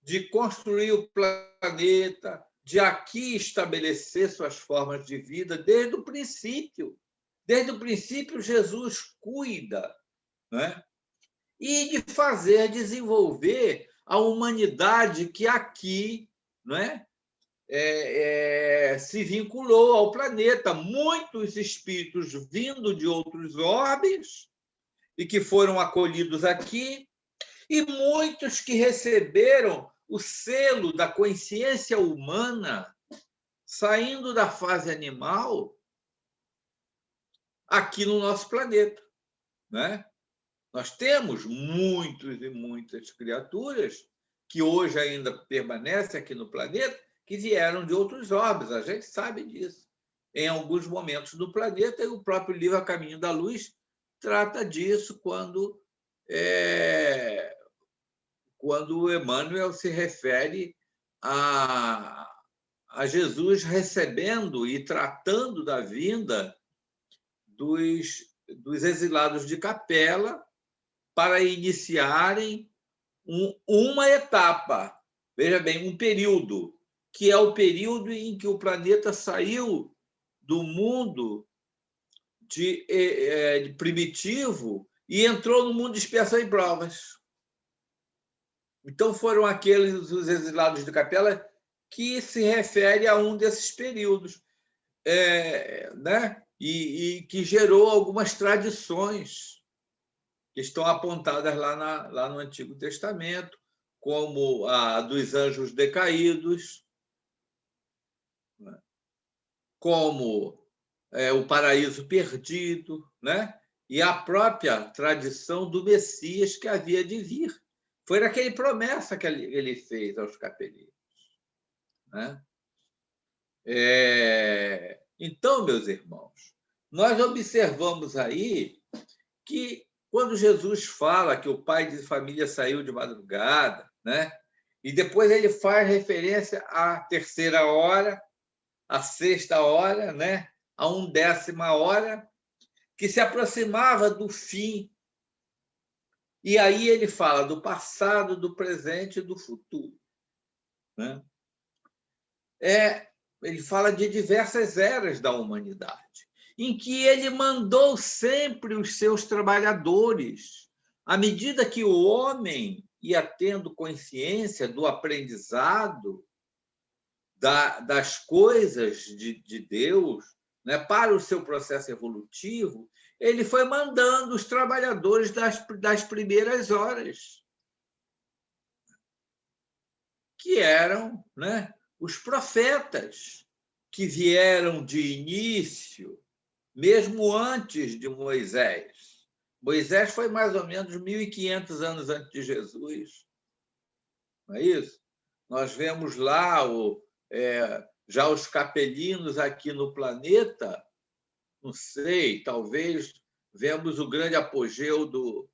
de construir o planeta, de aqui estabelecer suas formas de vida desde o princípio. Desde o princípio, Jesus cuida, né? E de fazer desenvolver a humanidade que aqui, né, se vinculou ao planeta. Muitos espíritos vindo de outros orbes e que foram acolhidos aqui, e muitos que receberam o selo da consciência humana, saindo da fase animal, aqui no nosso planeta, né? Nós temos muitos e muitas criaturas que hoje ainda permanecem aqui no planeta, que vieram de outros orbes, a gente sabe disso. Em alguns momentos do planeta, e o próprio livro A Caminho da Luz trata disso quando o Emmanuel se refere a Jesus recebendo e tratando da vinda dos exilados de Capela para iniciarem uma etapa, veja bem, um período, que é o período em que o planeta saiu do mundo de primitivo e entrou no mundo de expiação e provas. Então, foram aqueles os exilados de Capela que se refere a um desses períodos, né? E que gerou algumas tradições que estão apontadas lá no Antigo Testamento, como a dos anjos decaídos, né? Como o paraíso perdido, né? E a própria tradição do Messias que havia de vir. Foi naquela promessa que ele fez aos capelinos, né? Então, meus irmãos, nós observamos aí que, quando Jesus fala que o pai de família saiu de madrugada, né? E depois ele faz referência à terceira hora, à sexta hora, né? A 1/10 hora, que se aproximava do fim. E aí ele fala do passado, do presente e do futuro, né? Ele fala de diversas eras da humanidade, em que ele mandou sempre os seus trabalhadores, à medida que o homem ia tendo consciência do aprendizado das coisas de Deus, né, para o seu processo evolutivo, ele foi mandando os trabalhadores das primeiras horas, que eram, né, os profetas, que vieram de início, mesmo antes de Moisés. Moisés foi mais ou menos 1.500 anos antes de Jesus. Não é isso? Nós vemos lá já os capelinos aqui no planeta, não sei, talvez vemos o grande apogeu do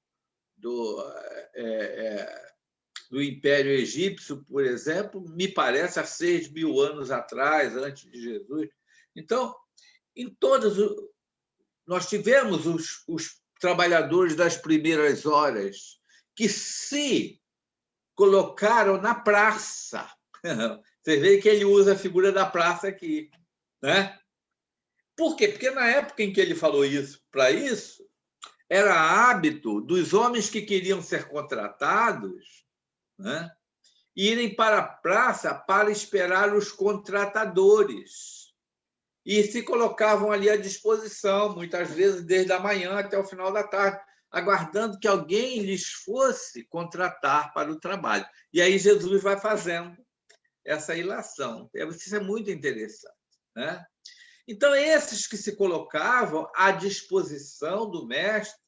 Império Egípcio, por exemplo, me parece, há 6.000 anos atrás, antes de Jesus. Então, nós tivemos os trabalhadores das primeiras horas que se colocaram na praça. Você vê que ele usa a figura da praça aqui, né? Por quê? Porque na época em que ele falou isso, para isso, era hábito dos homens que queriam ser contratados, né, irem para a praça para esperar os contratadores. E se colocavam ali à disposição, muitas vezes desde a manhã até o final da tarde, aguardando que alguém lhes fosse contratar para o trabalho. E aí Jesus vai fazendo essa ilação. Isso é muito interessante, né? Então, esses que se colocavam à disposição do mestre,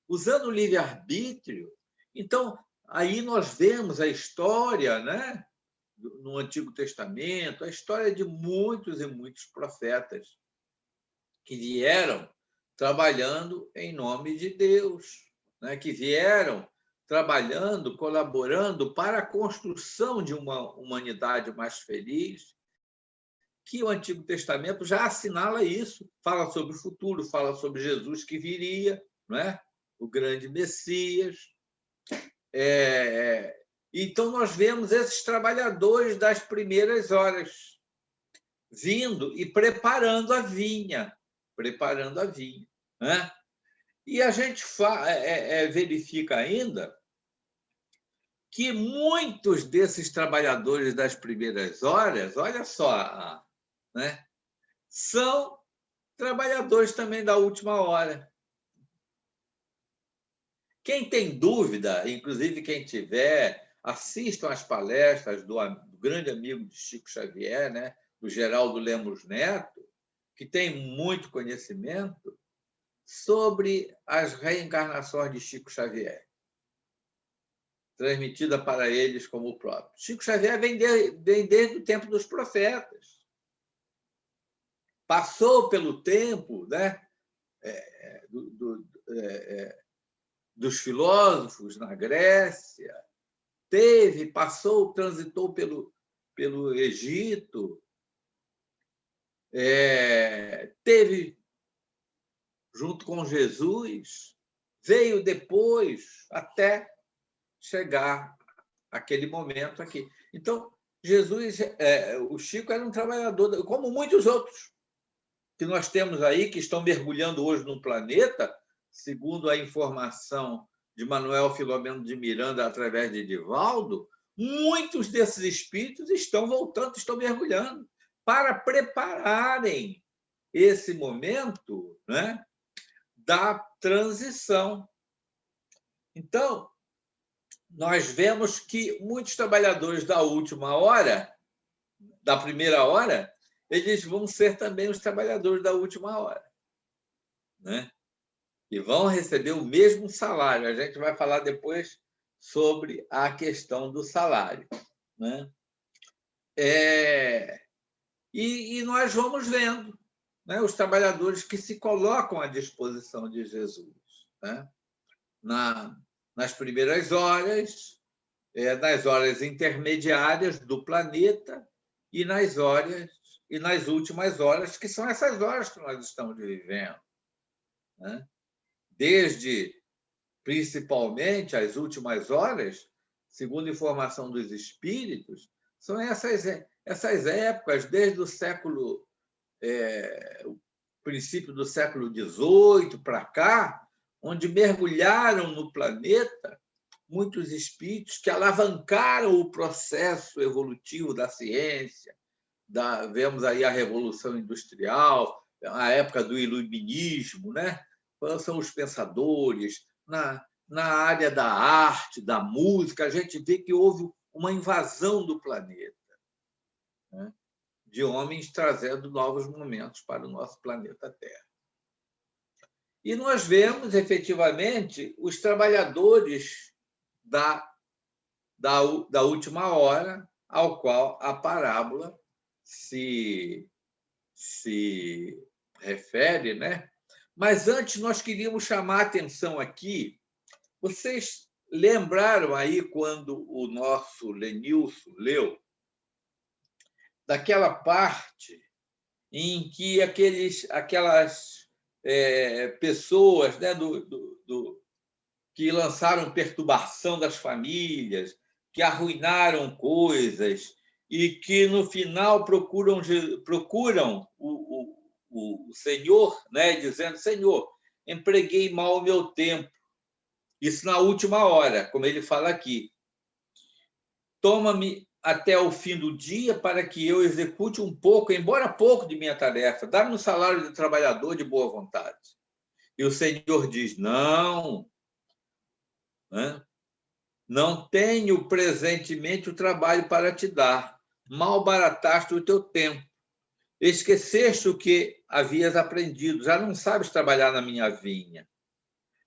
usando o livre-arbítrio, então, aí nós vemos a história, né, no Antigo Testamento, a história de muitos e muitos profetas que vieram trabalhando em nome de Deus, né, que vieram trabalhando, colaborando para a construção de uma humanidade mais feliz, que o Antigo Testamento já assinala isso, fala sobre o futuro, fala sobre Jesus que viria, não é? O grande Messias. Então, nós vemos esses trabalhadores das primeiras horas vindo e preparando a vinha, né? E a gente verifica ainda que muitos desses trabalhadores das primeiras horas, olha só, né, são trabalhadores também da última hora. Quem tem dúvida, inclusive quem tiver, assistam às palestras do grande amigo de Chico Xavier, né, do Geraldo Lemos Neto, que tem muito conhecimento sobre as reencarnações de Chico Xavier. transmitida para eles como o próprio. Chico Xavier vem desde o tempo dos profetas. Passou pelo tempo, né, dos filósofos na Grécia, transitou pelo Egito, teve junto com Jesus, veio depois até chegar aquele momento aqui. Então, o Chico era um trabalhador, como muitos outros que nós temos aí, que estão mergulhando hoje no planeta, segundo a informação de Manuel Filomeno de Miranda, através de Divaldo, muitos desses espíritos estão voltando, estão mergulhando, para prepararem esse momento, né, da transição. Então, nós vemos que muitos trabalhadores da última hora, da primeira hora, eles vão ser também os trabalhadores da última hora, né? E vão receber o mesmo salário. A gente vai falar depois sobre a questão do salário, né? E nós vamos vendo, né, os trabalhadores que se colocam à disposição de Jesus, né? Nas primeiras horas, nas horas intermediárias do planeta e nas últimas horas, que são essas horas que nós estamos vivendo, né? Desde, principalmente, as últimas horas, segundo informação dos espíritos, são essas épocas, desde o princípio do século XVIII para cá, onde mergulharam no planeta muitos espíritos que alavancaram o processo evolutivo da ciência. Vemos aí a Revolução Industrial, a época do Iluminismo, né? São os pensadores. Na área da arte, da música, a gente vê que houve uma invasão do planeta, né, de homens trazendo novos momentos para o nosso planeta Terra. E nós vemos, efetivamente, os trabalhadores da última hora, ao qual a parábola se refere, né? Mas antes nós queríamos chamar a atenção aqui. Vocês lembraram aí, quando o nosso Lenilson leu, daquela parte em que aquelas pessoas, né, que lançaram perturbação das famílias, que arruinaram coisas e que, no final, procuram o Senhor, né, dizendo: Senhor, empreguei mal o meu tempo. Isso na última hora, como ele fala aqui. Toma-me até o fim do dia para que eu execute um pouco, embora pouco, de minha tarefa. Dá-me um salário de trabalhador de boa vontade. E o Senhor diz: não, né? Não tenho presentemente o trabalho para te dar. Mal barataste o teu tempo. Esqueceste o que havias aprendido. Já não sabes trabalhar na minha vinha.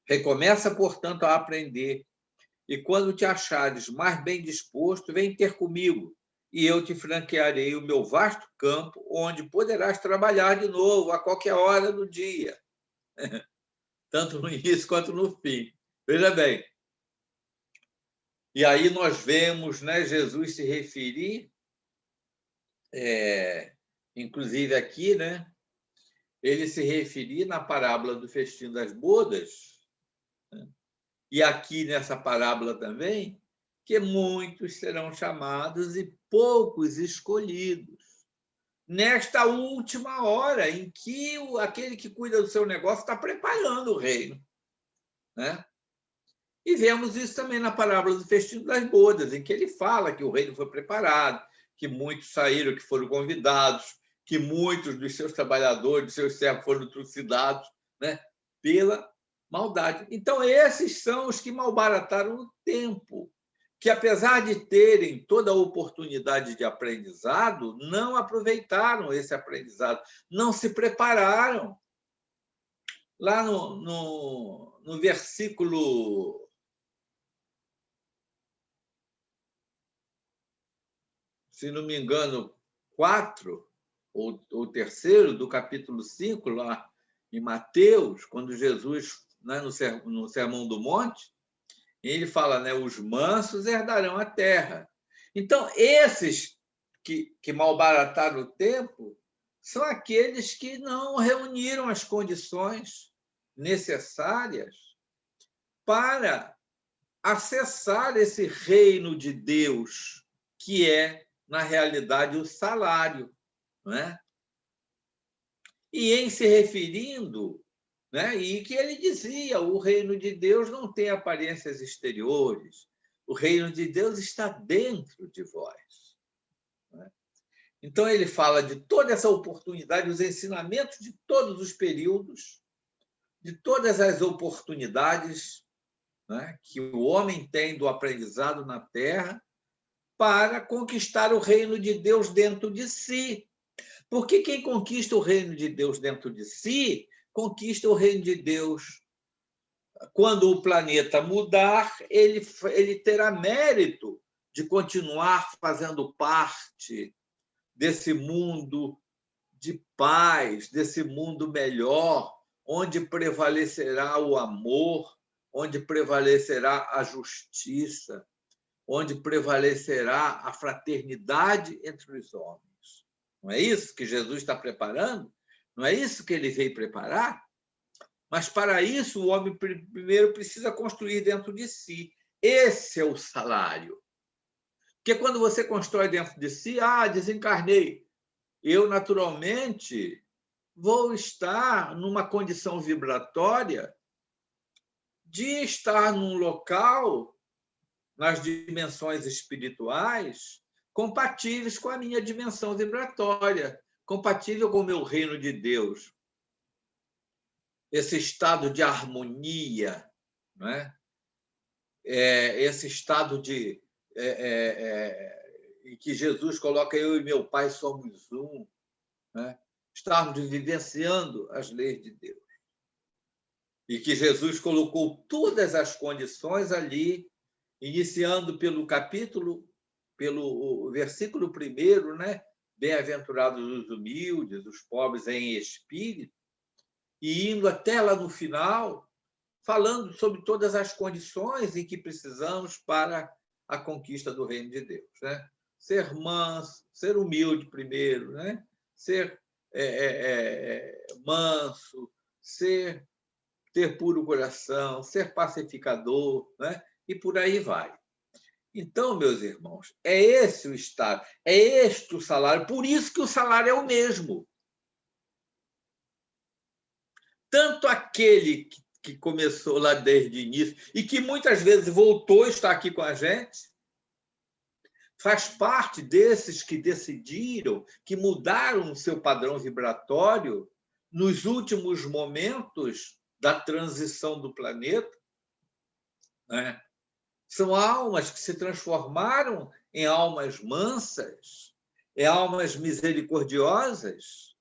Recomeça, portanto, a aprender. E quando te achares mais bem disposto, vem ter comigo, e eu te franquearei o meu vasto campo, onde poderás trabalhar de novo a qualquer hora do dia, tanto no início quanto no fim. Veja bem. E aí nós vemos, né, Jesus se referir, inclusive aqui, né, ele se referir na parábola do festim das bodas, né, e aqui nessa parábola também, que muitos serão chamados e poucos escolhidos. Nesta última hora em que aquele que cuida do seu negócio está preparando o reino, né? E vemos isso também na parábola do festim das bodas, em que ele fala que o reino foi preparado, que muitos saíram, que foram convidados, que muitos dos seus trabalhadores, dos seus servos foram trucidados, né, pela maldade. Então, esses são os que malbarataram o tempo, que, apesar de terem toda a oportunidade de aprendizado, não aproveitaram esse aprendizado, não se prepararam. Lá no versículo se não me engano, 4, ou 3º, do capítulo 5, lá em Mateus, quando Jesus, né, no Sermão do Monte, ele fala, né, os mansos herdarão a terra. Então, esses que malbarataram o tempo são aqueles que não reuniram as condições necessárias para acessar esse reino de Deus, que é, na realidade, o salário. Não é? E em se referindo, né, e que ele dizia, o reino de Deus não tem aparências exteriores, o reino de Deus está dentro de vós. Não é? Então, ele fala de toda essa oportunidade, os ensinamentos de todos os períodos, de todas as oportunidades, né, que o homem tem do aprendizado na Terra para conquistar o reino de Deus dentro de si. Porque quem conquista o reino de Deus dentro de si, conquista o reino de Deus. Quando o planeta mudar, ele terá mérito de continuar fazendo parte desse mundo de paz, desse mundo melhor, onde prevalecerá o amor, onde prevalecerá a justiça, onde prevalecerá a fraternidade entre os homens. Não é isso que Jesus está preparando? Não é isso que ele veio preparar? Mas, para isso, o homem primeiro precisa construir dentro de si. Esse é o salário. Porque quando você constrói dentro de si, desencarnei. Eu, naturalmente, vou estar numa condição vibratória de estar num local, nas dimensões espirituais, compatíveis com a minha dimensão vibratória, compatível com o meu reino de Deus. Esse estado de harmonia, não é? Esse estado de em que Jesus coloca eu e meu Pai somos um, né? Estarmos vivenciando as leis de Deus. E que Jesus colocou todas as condições ali, iniciando pelo versículo 1, né? Bem-aventurados os humildes, os pobres em espírito, e indo até lá no final, falando sobre todas as condições em que precisamos para a conquista do reino de Deus, né? Ser manso, ser humilde primeiro, né? Ser manso, ter puro coração, ser pacificador, né? E por aí vai. Então, meus irmãos, é esse o estado, é este o salário, por isso que o salário é o mesmo. Tanto aquele que começou lá desde o início e que muitas vezes voltou a estar aqui com a gente, faz parte desses que decidiram, que mudaram o seu padrão vibratório nos últimos momentos da transição do planeta, né? São almas que se transformaram em almas mansas, em almas misericordiosas,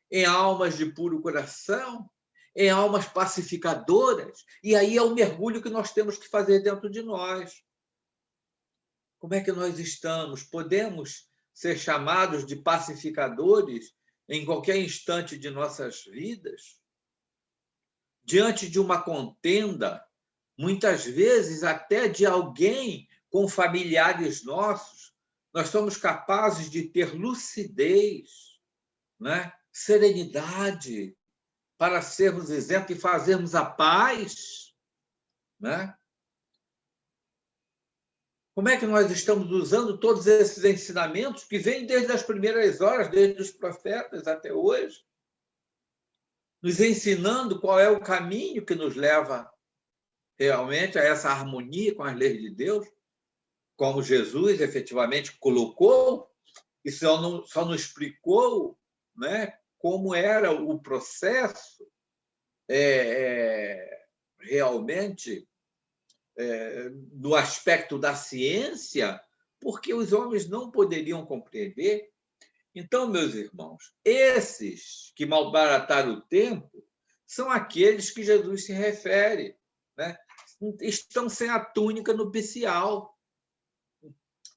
em almas de puro coração, em almas pacificadoras. E aí é o mergulho que nós temos que fazer dentro de nós. Como é que nós estamos? Podemos ser chamados de pacificadores em qualquer instante de nossas vidas? Diante de uma contenda, muitas vezes até de alguém com familiares nossos, nós somos capazes de ter lucidez, né? Serenidade, para sermos exemplo e fazermos a paz, né? Como é que nós estamos usando todos esses ensinamentos que vêm desde as primeiras horas, desde os profetas até hoje, nos ensinando qual é o caminho que nos leva realmente a essa harmonia com as leis de Deus, como Jesus efetivamente colocou, e só não explicou, né, como era o processo realmente no aspecto da ciência, porque os homens não poderiam compreender. Então, meus irmãos, esses que malbarataram o tempo são aqueles que Jesus se refere, né? Estão sem a túnica nupcial.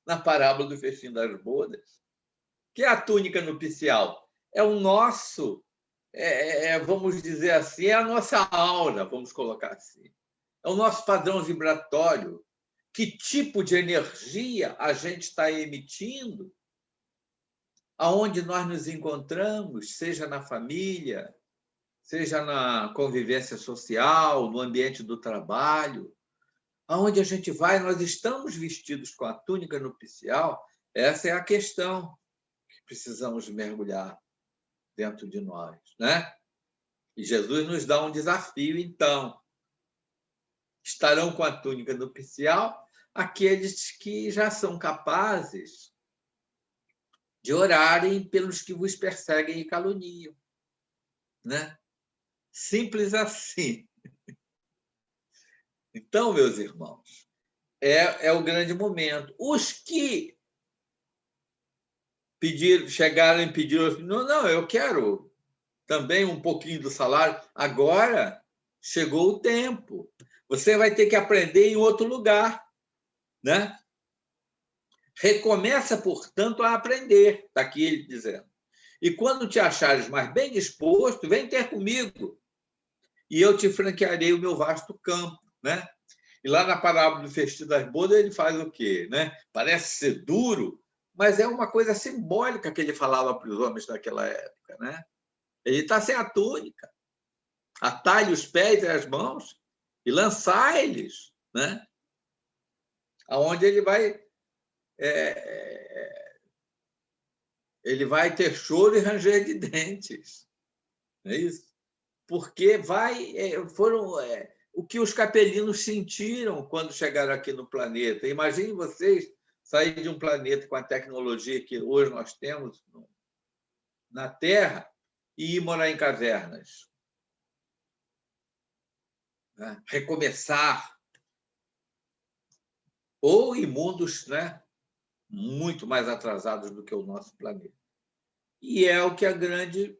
na parábola do festim das bodas, que é a túnica nupcial. É o nosso, vamos dizer assim, é a nossa aura, vamos colocar assim. É o nosso padrão vibratório. Que tipo de energia a gente está emitindo, aonde nós nos encontramos, seja na família, seja na convivência social, no ambiente do trabalho, aonde a gente vai, nós estamos vestidos com a túnica nupcial. Essa é a questão que precisamos mergulhar dentro de nós, né? E Jesus nos dá um desafio, então. Estarão com a túnica nupcial aqueles que já são capazes de orarem pelos que vos perseguem e caluniam, né? Simples assim. Então, meus irmãos, é o grande momento. Os que chegaram e pediram, não, eu quero também um pouquinho do salário. Agora chegou o tempo. Você vai ter que aprender em outro lugar, né? Recomeça, portanto, a aprender, está aqui ele dizendo. E quando te achares mais bem disposto, vem ter comigo, e eu te franquearei o meu vasto campo, né? E lá na parábola do festim das bodas, ele faz o quê, né? Parece ser duro, mas é uma coisa simbólica que ele falava para os homens daquela época, né? Ele está sem a túnica. Atalhe os pés e as mãos e lançai-lhes, né? Aonde ele vai ter choro e ranger de dentes. Não é isso? Porque foram o que os capelinos sentiram quando chegaram aqui no planeta. Imaginem vocês sair de um planeta com a tecnologia que hoje nós temos na Terra e ir morar em cavernas. Né? Recomeçar. Ou em mundos, né, muito mais atrasados do que o nosso planeta. E é o que a grande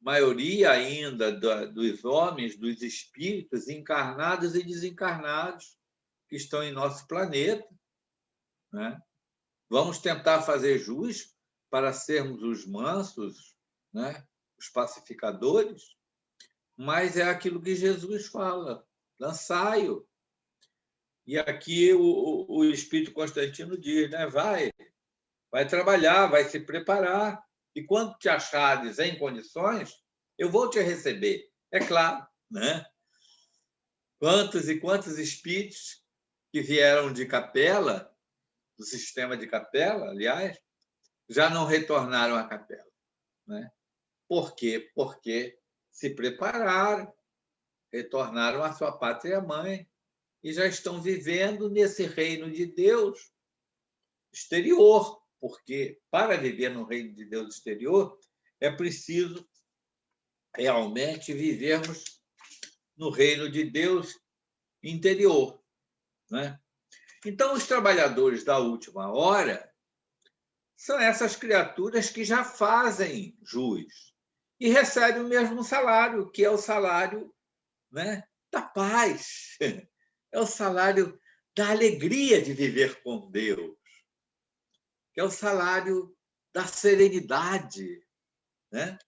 maioria ainda dos homens, dos espíritos encarnados e desencarnados que estão em nosso planeta, né? Vamos tentar fazer jus para sermos os mansos, né, os pacificadores, mas é aquilo que Jesus fala, lançai-o. E aqui o Espírito Constantino diz, né? Vai trabalhar, vai se preparar, e quando te achares em condições, eu vou te receber. É claro, né? Quantos e quantos espíritos que vieram de Capela, do sistema de Capela, aliás, já não retornaram à Capela, né? Por quê? Porque se prepararam, retornaram à sua pátria-mãe, e já estão vivendo nesse reino de Deus exterior, porque para viver no reino de Deus exterior é preciso realmente vivermos no reino de Deus interior, né? Então, os trabalhadores da última hora são essas criaturas que já fazem jus e recebem o mesmo salário, que é o salário, né, da paz. É o salário da alegria de viver com Deus, que é o salário da serenidade, né?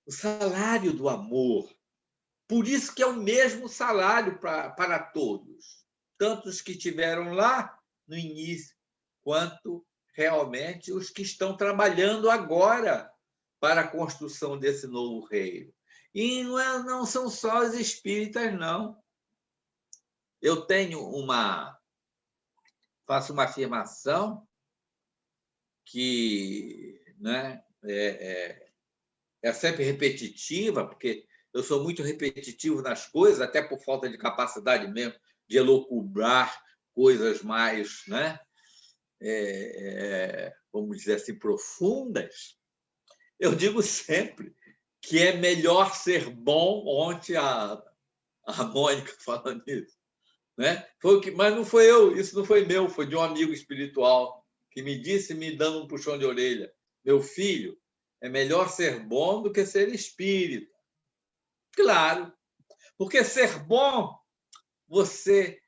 O salário do amor. Por isso que é o mesmo salário para todos, tanto os que estiveram lá no início, quanto realmente os que estão trabalhando agora para a construção desse novo reino. E não são só os espíritas, não. Eu faço uma afirmação que, né, é sempre repetitiva, porque eu sou muito repetitivo nas coisas, até por falta de capacidade mesmo de elocubrar coisas mais, né, vamos dizer assim, profundas. Eu digo sempre que é melhor ser bom. Ontem a Mônica falando isso, né? Mas não foi eu, isso não foi meu, foi de um amigo espiritual que me disse, me dando um puxão de orelha: meu filho, é melhor ser bom do que ser espírita. Claro, porque ser bom, você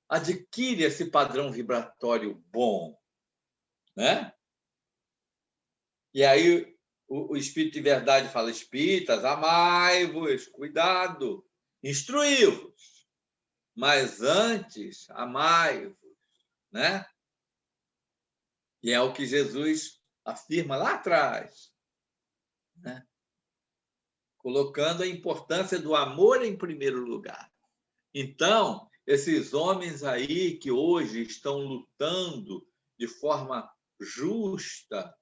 adquire esse padrão vibratório bom, né? E aí o Espírito de Verdade fala: espíritas, amai-vos, cuidado, instruí-vos, mas antes amai-vos, né? E é o que Jesus afirma lá atrás, né? Colocando a importância do amor em primeiro lugar. Então, esses homens aí que hoje estão lutando de forma justa,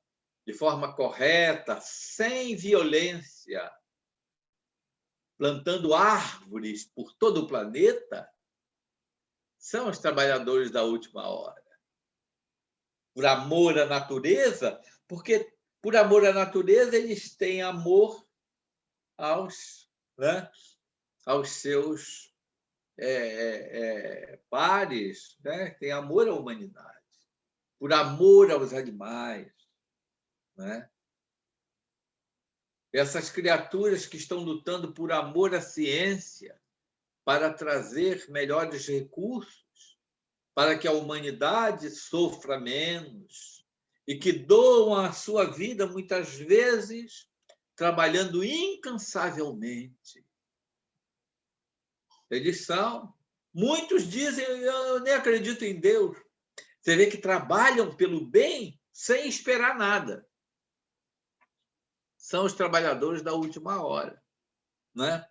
de forma correta, sem violência, plantando árvores por todo o planeta, são os trabalhadores da última hora. Por amor à natureza, porque por amor à natureza eles têm amor aos, né, aos seus pares, né? Têm amor à humanidade, por amor aos animais, né? Essas criaturas que estão lutando por amor à ciência, para trazer melhores recursos, para que a humanidade sofra menos, e que doam a sua vida, muitas vezes, trabalhando incansavelmente. Eles são. Muitos dizem: eu nem acredito em Deus. Você vê que trabalham pelo bem sem esperar nada. São os trabalhadores da última hora, né?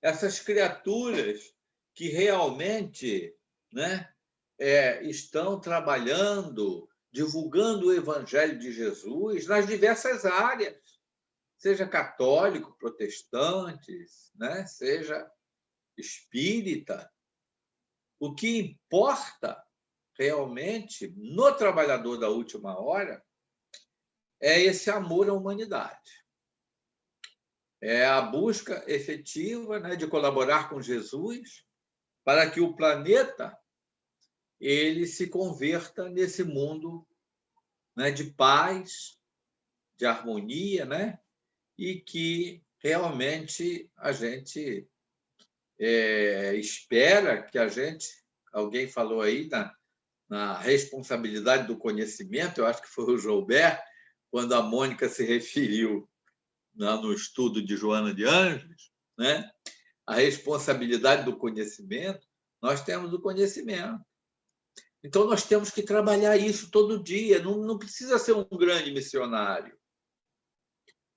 Essas criaturas que realmente, né, estão trabalhando, divulgando o Evangelho de Jesus nas diversas áreas, seja católico, protestantes, né, seja espírita. O que importa realmente no trabalhador da última hora é esse amor à humanidade. É a busca efetiva, né, de colaborar com Jesus para que o planeta ele se converta nesse mundo, né, de paz, de harmonia, né, e que realmente a gente espera que a gente... Alguém falou aí na responsabilidade do conhecimento, eu acho que foi o Joubert, quando a Mônica se referiu no estudo de Joana de Ângeles, né? A responsabilidade do conhecimento, nós temos o conhecimento. Então, nós temos que trabalhar isso todo dia. Não precisa ser um grande missionário,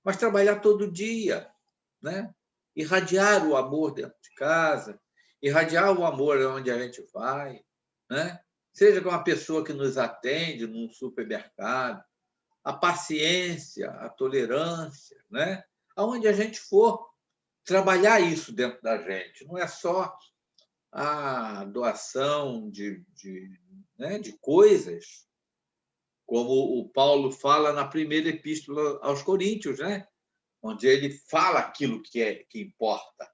mas trabalhar todo dia, né? Irradiar o amor dentro de casa, irradiar o amor onde a gente vai, né? Seja com uma pessoa que nos atende num supermercado, a paciência, a tolerância, né? Aonde a gente for, trabalhar isso dentro da gente. Não é só a doação de coisas, como o Paulo fala na primeira epístola aos Coríntios, né? Onde ele fala aquilo que importa.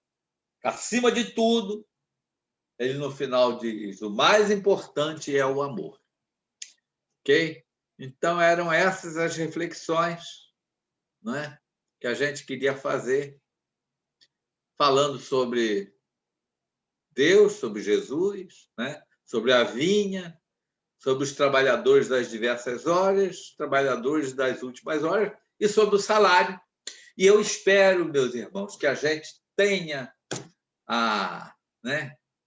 Acima de tudo, ele no final diz: o mais importante é o amor. Ok? Então, eram essas as reflexões, não é, que a gente queria fazer, falando sobre Deus, sobre Jesus, né? Sobre a vinha, sobre os trabalhadores das diversas horas, trabalhadores das últimas horas, e sobre o salário. E eu espero, meus irmãos, que a gente tenha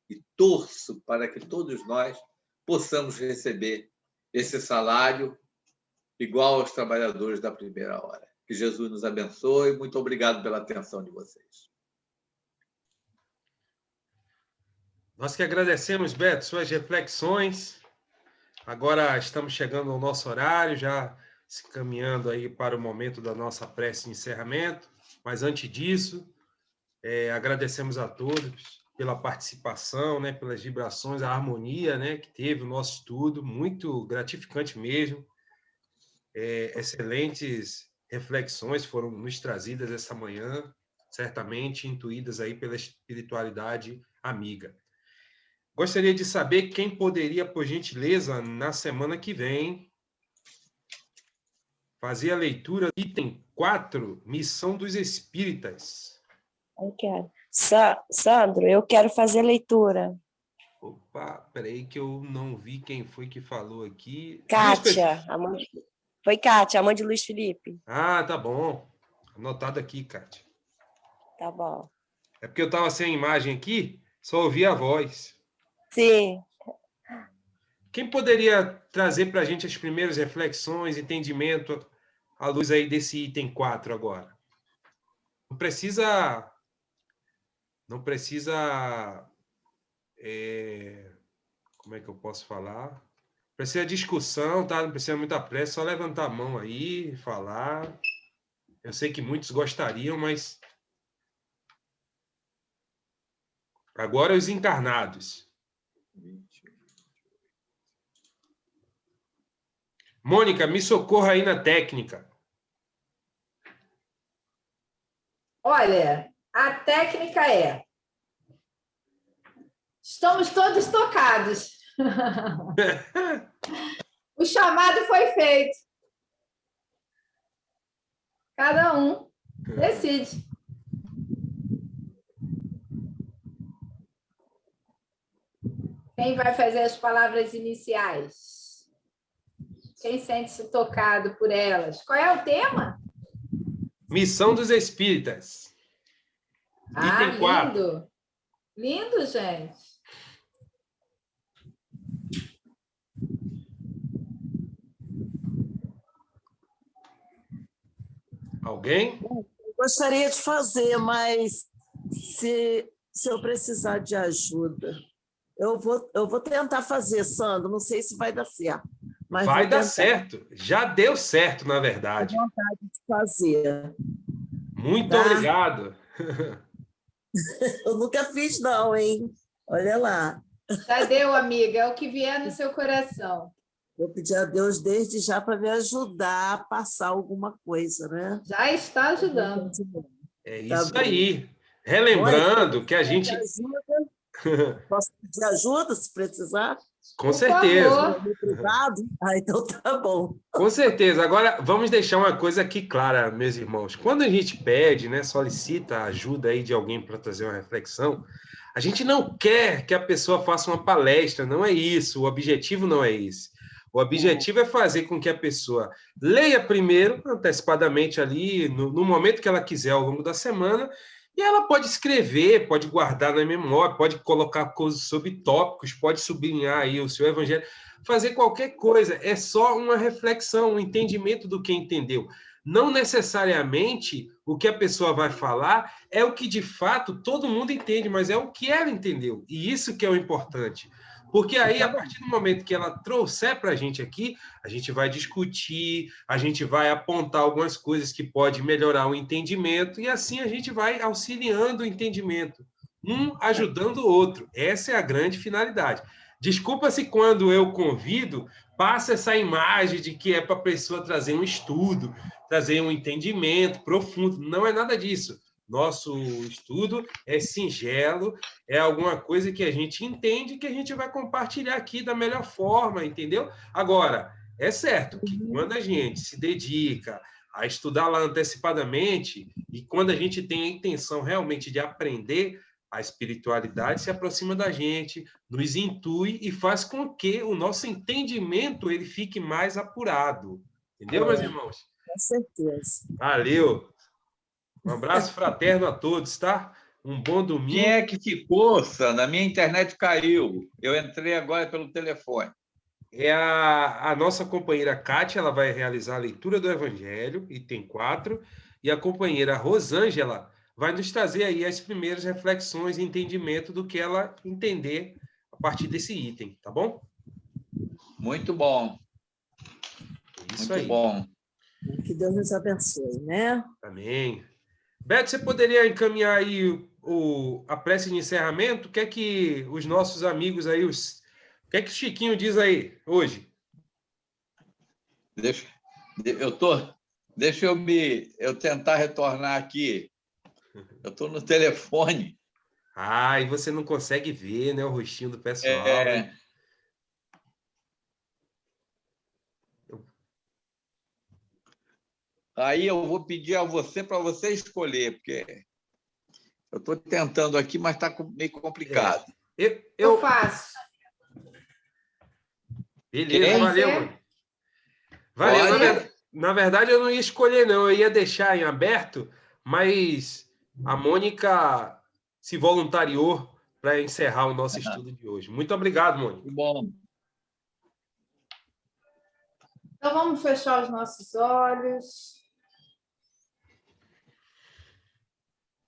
e torço para que todos nós possamos receber esse salário igual aos trabalhadores da primeira hora. Que Jesus nos abençoe. Muito obrigado pela atenção de vocês. Nós que agradecemos, Beto, suas reflexões. Agora estamos chegando ao nosso horário, já se caminhando aí para o momento da nossa prece de encerramento. Mas antes disso, agradecemos a todos pela participação, né, pelas vibrações, a harmonia, né, que teve o nosso estudo, muito gratificante mesmo. Excelentes reflexões foram nos trazidas essa manhã, certamente intuídas aí pela espiritualidade amiga. Gostaria de saber quem poderia, por gentileza, na semana que vem, fazer a leitura do item 4, Missão dos Espíritas. Eu quero. Sandro, eu quero fazer a leitura. Opa, peraí que eu não vi quem foi que falou aqui. Kátia, a mãe de... Foi Kátia, a mãe de Luiz Felipe. Ah, tá bom. Anotado aqui, Kátia. Tá bom. É porque eu estava sem a imagem aqui, só ouvi a voz. Sim. Quem poderia trazer para a gente as primeiras reflexões, entendimento, à luz aí desse item 4 agora? Não precisa... como é que eu posso falar? Precisa discussão, tá? Não precisa muita pressa, só levantar a mão aí e falar. Eu sei que muitos gostariam, mas... Agora os encarnados. Mônica, me socorra aí na técnica. Olha, a técnica é... Estamos todos tocados. O chamado foi feito. Cada um decide. Quem vai fazer as palavras iniciais? Quem sente-se tocado por elas? Qual é o tema? Missão dos Espíritas. Ah, Item 4. lindo. Lindo, gente. Alguém? Eu gostaria de fazer, mas se eu precisar de ajuda, eu vou tentar fazer, Sandro. Não sei se vai dar certo. Mas Vai vou dar tentar. certo. Já deu certo, na verdade. Tenho vontade de fazer. Muito Tá? obrigado. Eu nunca fiz, não, hein? Olha lá. Já deu, amiga. É o que vier no seu coração. Vou pedir a Deus desde já para me ajudar a passar alguma coisa, né? Já está ajudando. É Tá isso bom. aí. Relembrando que a gente... Posso pedir ajuda se precisar? Com certeza. favor. Privado? Ah, então tá bom. Com certeza. Agora, vamos deixar uma coisa aqui clara, meus irmãos. Quando a gente pede, né, solicita a ajuda aí de alguém para trazer uma reflexão, a gente não quer que a pessoa faça uma palestra, não é isso. O objetivo não é esse. O objetivo é fazer com que a pessoa leia primeiro, antecipadamente ali, no momento que ela quiser ao longo da semana, e ela pode escrever, pode guardar na memória, pode colocar coisas sobre tópicos, pode sublinhar aí o seu evangelho, fazer qualquer coisa. É só uma reflexão, um entendimento do que entendeu. Não necessariamente o que a pessoa vai falar é o que, de fato, todo mundo entende, mas é o que ela entendeu. E isso que é o importante. Porque aí, a partir do momento que ela trouxer para a gente aqui, a gente vai discutir, a gente vai apontar algumas coisas que podem melhorar o entendimento, e assim a gente vai auxiliando o entendimento, um ajudando o outro. Essa é a grande finalidade. Desculpa se quando eu convido, passa essa imagem de que é para a pessoa trazer um estudo, trazer um entendimento profundo. Não é nada disso. Nosso estudo é singelo, é alguma coisa que a gente entende que a gente vai compartilhar aqui da melhor forma, entendeu? Agora, é certo que quando a gente se dedica a estudar lá antecipadamente e quando a gente tem a intenção realmente de aprender, a espiritualidade se aproxima da gente, nos intui e faz com que o nosso entendimento ele fique mais apurado. Entendeu, meus irmãos? Com certeza. Valeu! Um abraço fraterno a todos, tá? Um bom domingo. Quem é que ficou, Sandra? A minha internet caiu. Eu entrei agora pelo telefone. É a nossa companheira Kátia, ela vai realizar a leitura do Evangelho, item 4, e a companheira Rosângela vai nos trazer aí as primeiras reflexões e entendimento do que ela entender a partir desse item, tá bom? Muito bom. Isso Muito aí. bom. Que Deus nos abençoe, né? Amém. Beto, você poderia encaminhar aí a prece de encerramento? O que é que os nossos amigos aí, o que é que o Chiquinho diz aí hoje? Deixa eu tentar retornar aqui. Eu estou no telefone. Ah, e você não consegue ver, né, o rostinho do pessoal. Né? Aí eu vou pedir a você para você escolher, porque eu estou tentando aqui, mas está meio complicado. Eu faço. Beleza, Quem? valeu, mano. Valeu, Pode. na verdade eu não ia escolher, não. Eu ia deixar em aberto, mas a Mônica se voluntariou para encerrar o nosso estudo de hoje. Muito obrigado, Mônica. Muito bom. Então, vamos fechar os nossos olhos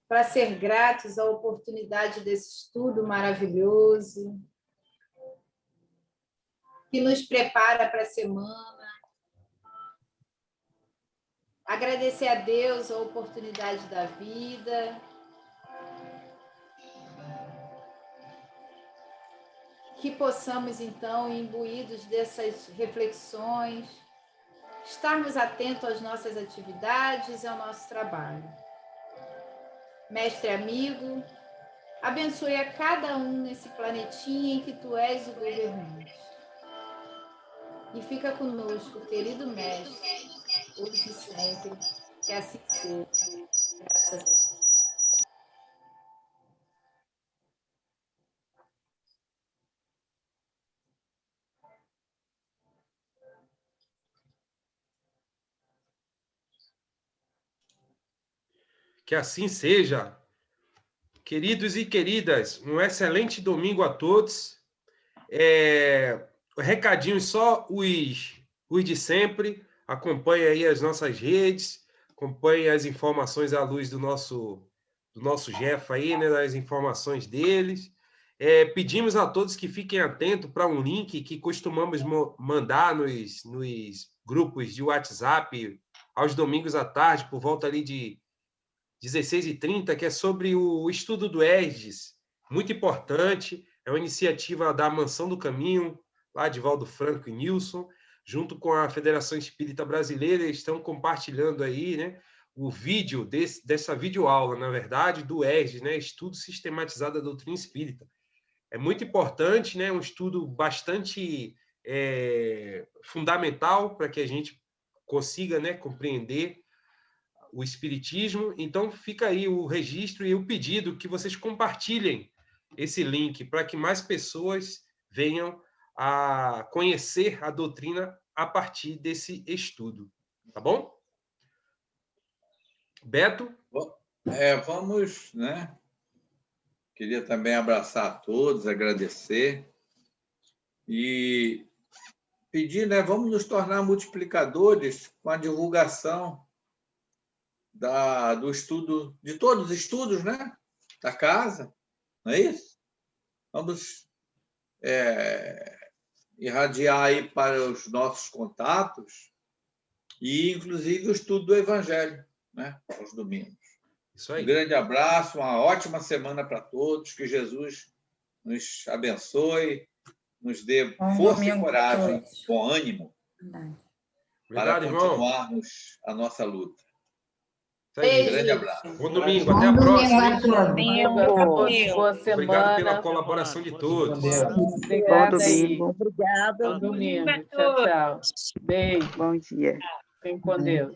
para ser gratos à oportunidade desse estudo maravilhoso que nos prepara para a semana. Agradecer a Deus a oportunidade da vida. Que possamos, então, imbuídos dessas reflexões, estarmos atentos às nossas atividades e ao nosso trabalho. Mestre amigo, abençoe a cada um nesse planetinha em que tu és o governante. E fica conosco, querido mestre, hoje e sempre, que assim seja. Graças a Deus. Que assim seja. Queridos e queridas, um excelente domingo a todos. Recadinhos só os de sempre. Acompanhe aí as nossas redes, acompanhe as informações à luz do nosso Jeff aí, né, das informações deles. Pedimos a todos que fiquem atentos para um link que costumamos mandar nos grupos de WhatsApp aos domingos à tarde, por volta ali de 16h30, que é sobre o estudo do ESDES, muito importante, é uma iniciativa da Mansão do Caminho, lá de Valdo Franco e Nilson, junto com a Federação Espírita Brasileira, eles estão compartilhando aí, né, o vídeo dessa videoaula, na verdade, do ESDES, né, Estudo Sistematizado da Doutrina Espírita. É muito importante, né, um estudo bastante fundamental para que a gente consiga, né, compreender o Espiritismo. Então, fica aí o registro e o pedido que vocês compartilhem esse link para que mais pessoas venham a conhecer a doutrina a partir desse estudo. Tá bom? Beto? Vamos, né? Queria também abraçar a todos, agradecer e pedir, né? Vamos nos tornar multiplicadores com a divulgação do estudo, de todos os estudos, né? Da casa, não é isso? Vamos irradiar aí para os nossos contatos e, inclusive, o estudo do Evangelho, né? Aos domingos. Isso aí. Um grande abraço, uma ótima semana para todos, que Jesus nos abençoe, nos dê força e coragem, com ânimo, para continuarmos a nossa luta. Um grande abraço. Bom domingo, até a próxima. Boa semana. Obrigado pela colaboração de todos. Bom domingo. Obrigada. Bom domingo. Tchau, tchau. Beijo. Bom dia. Fiquem com Deus.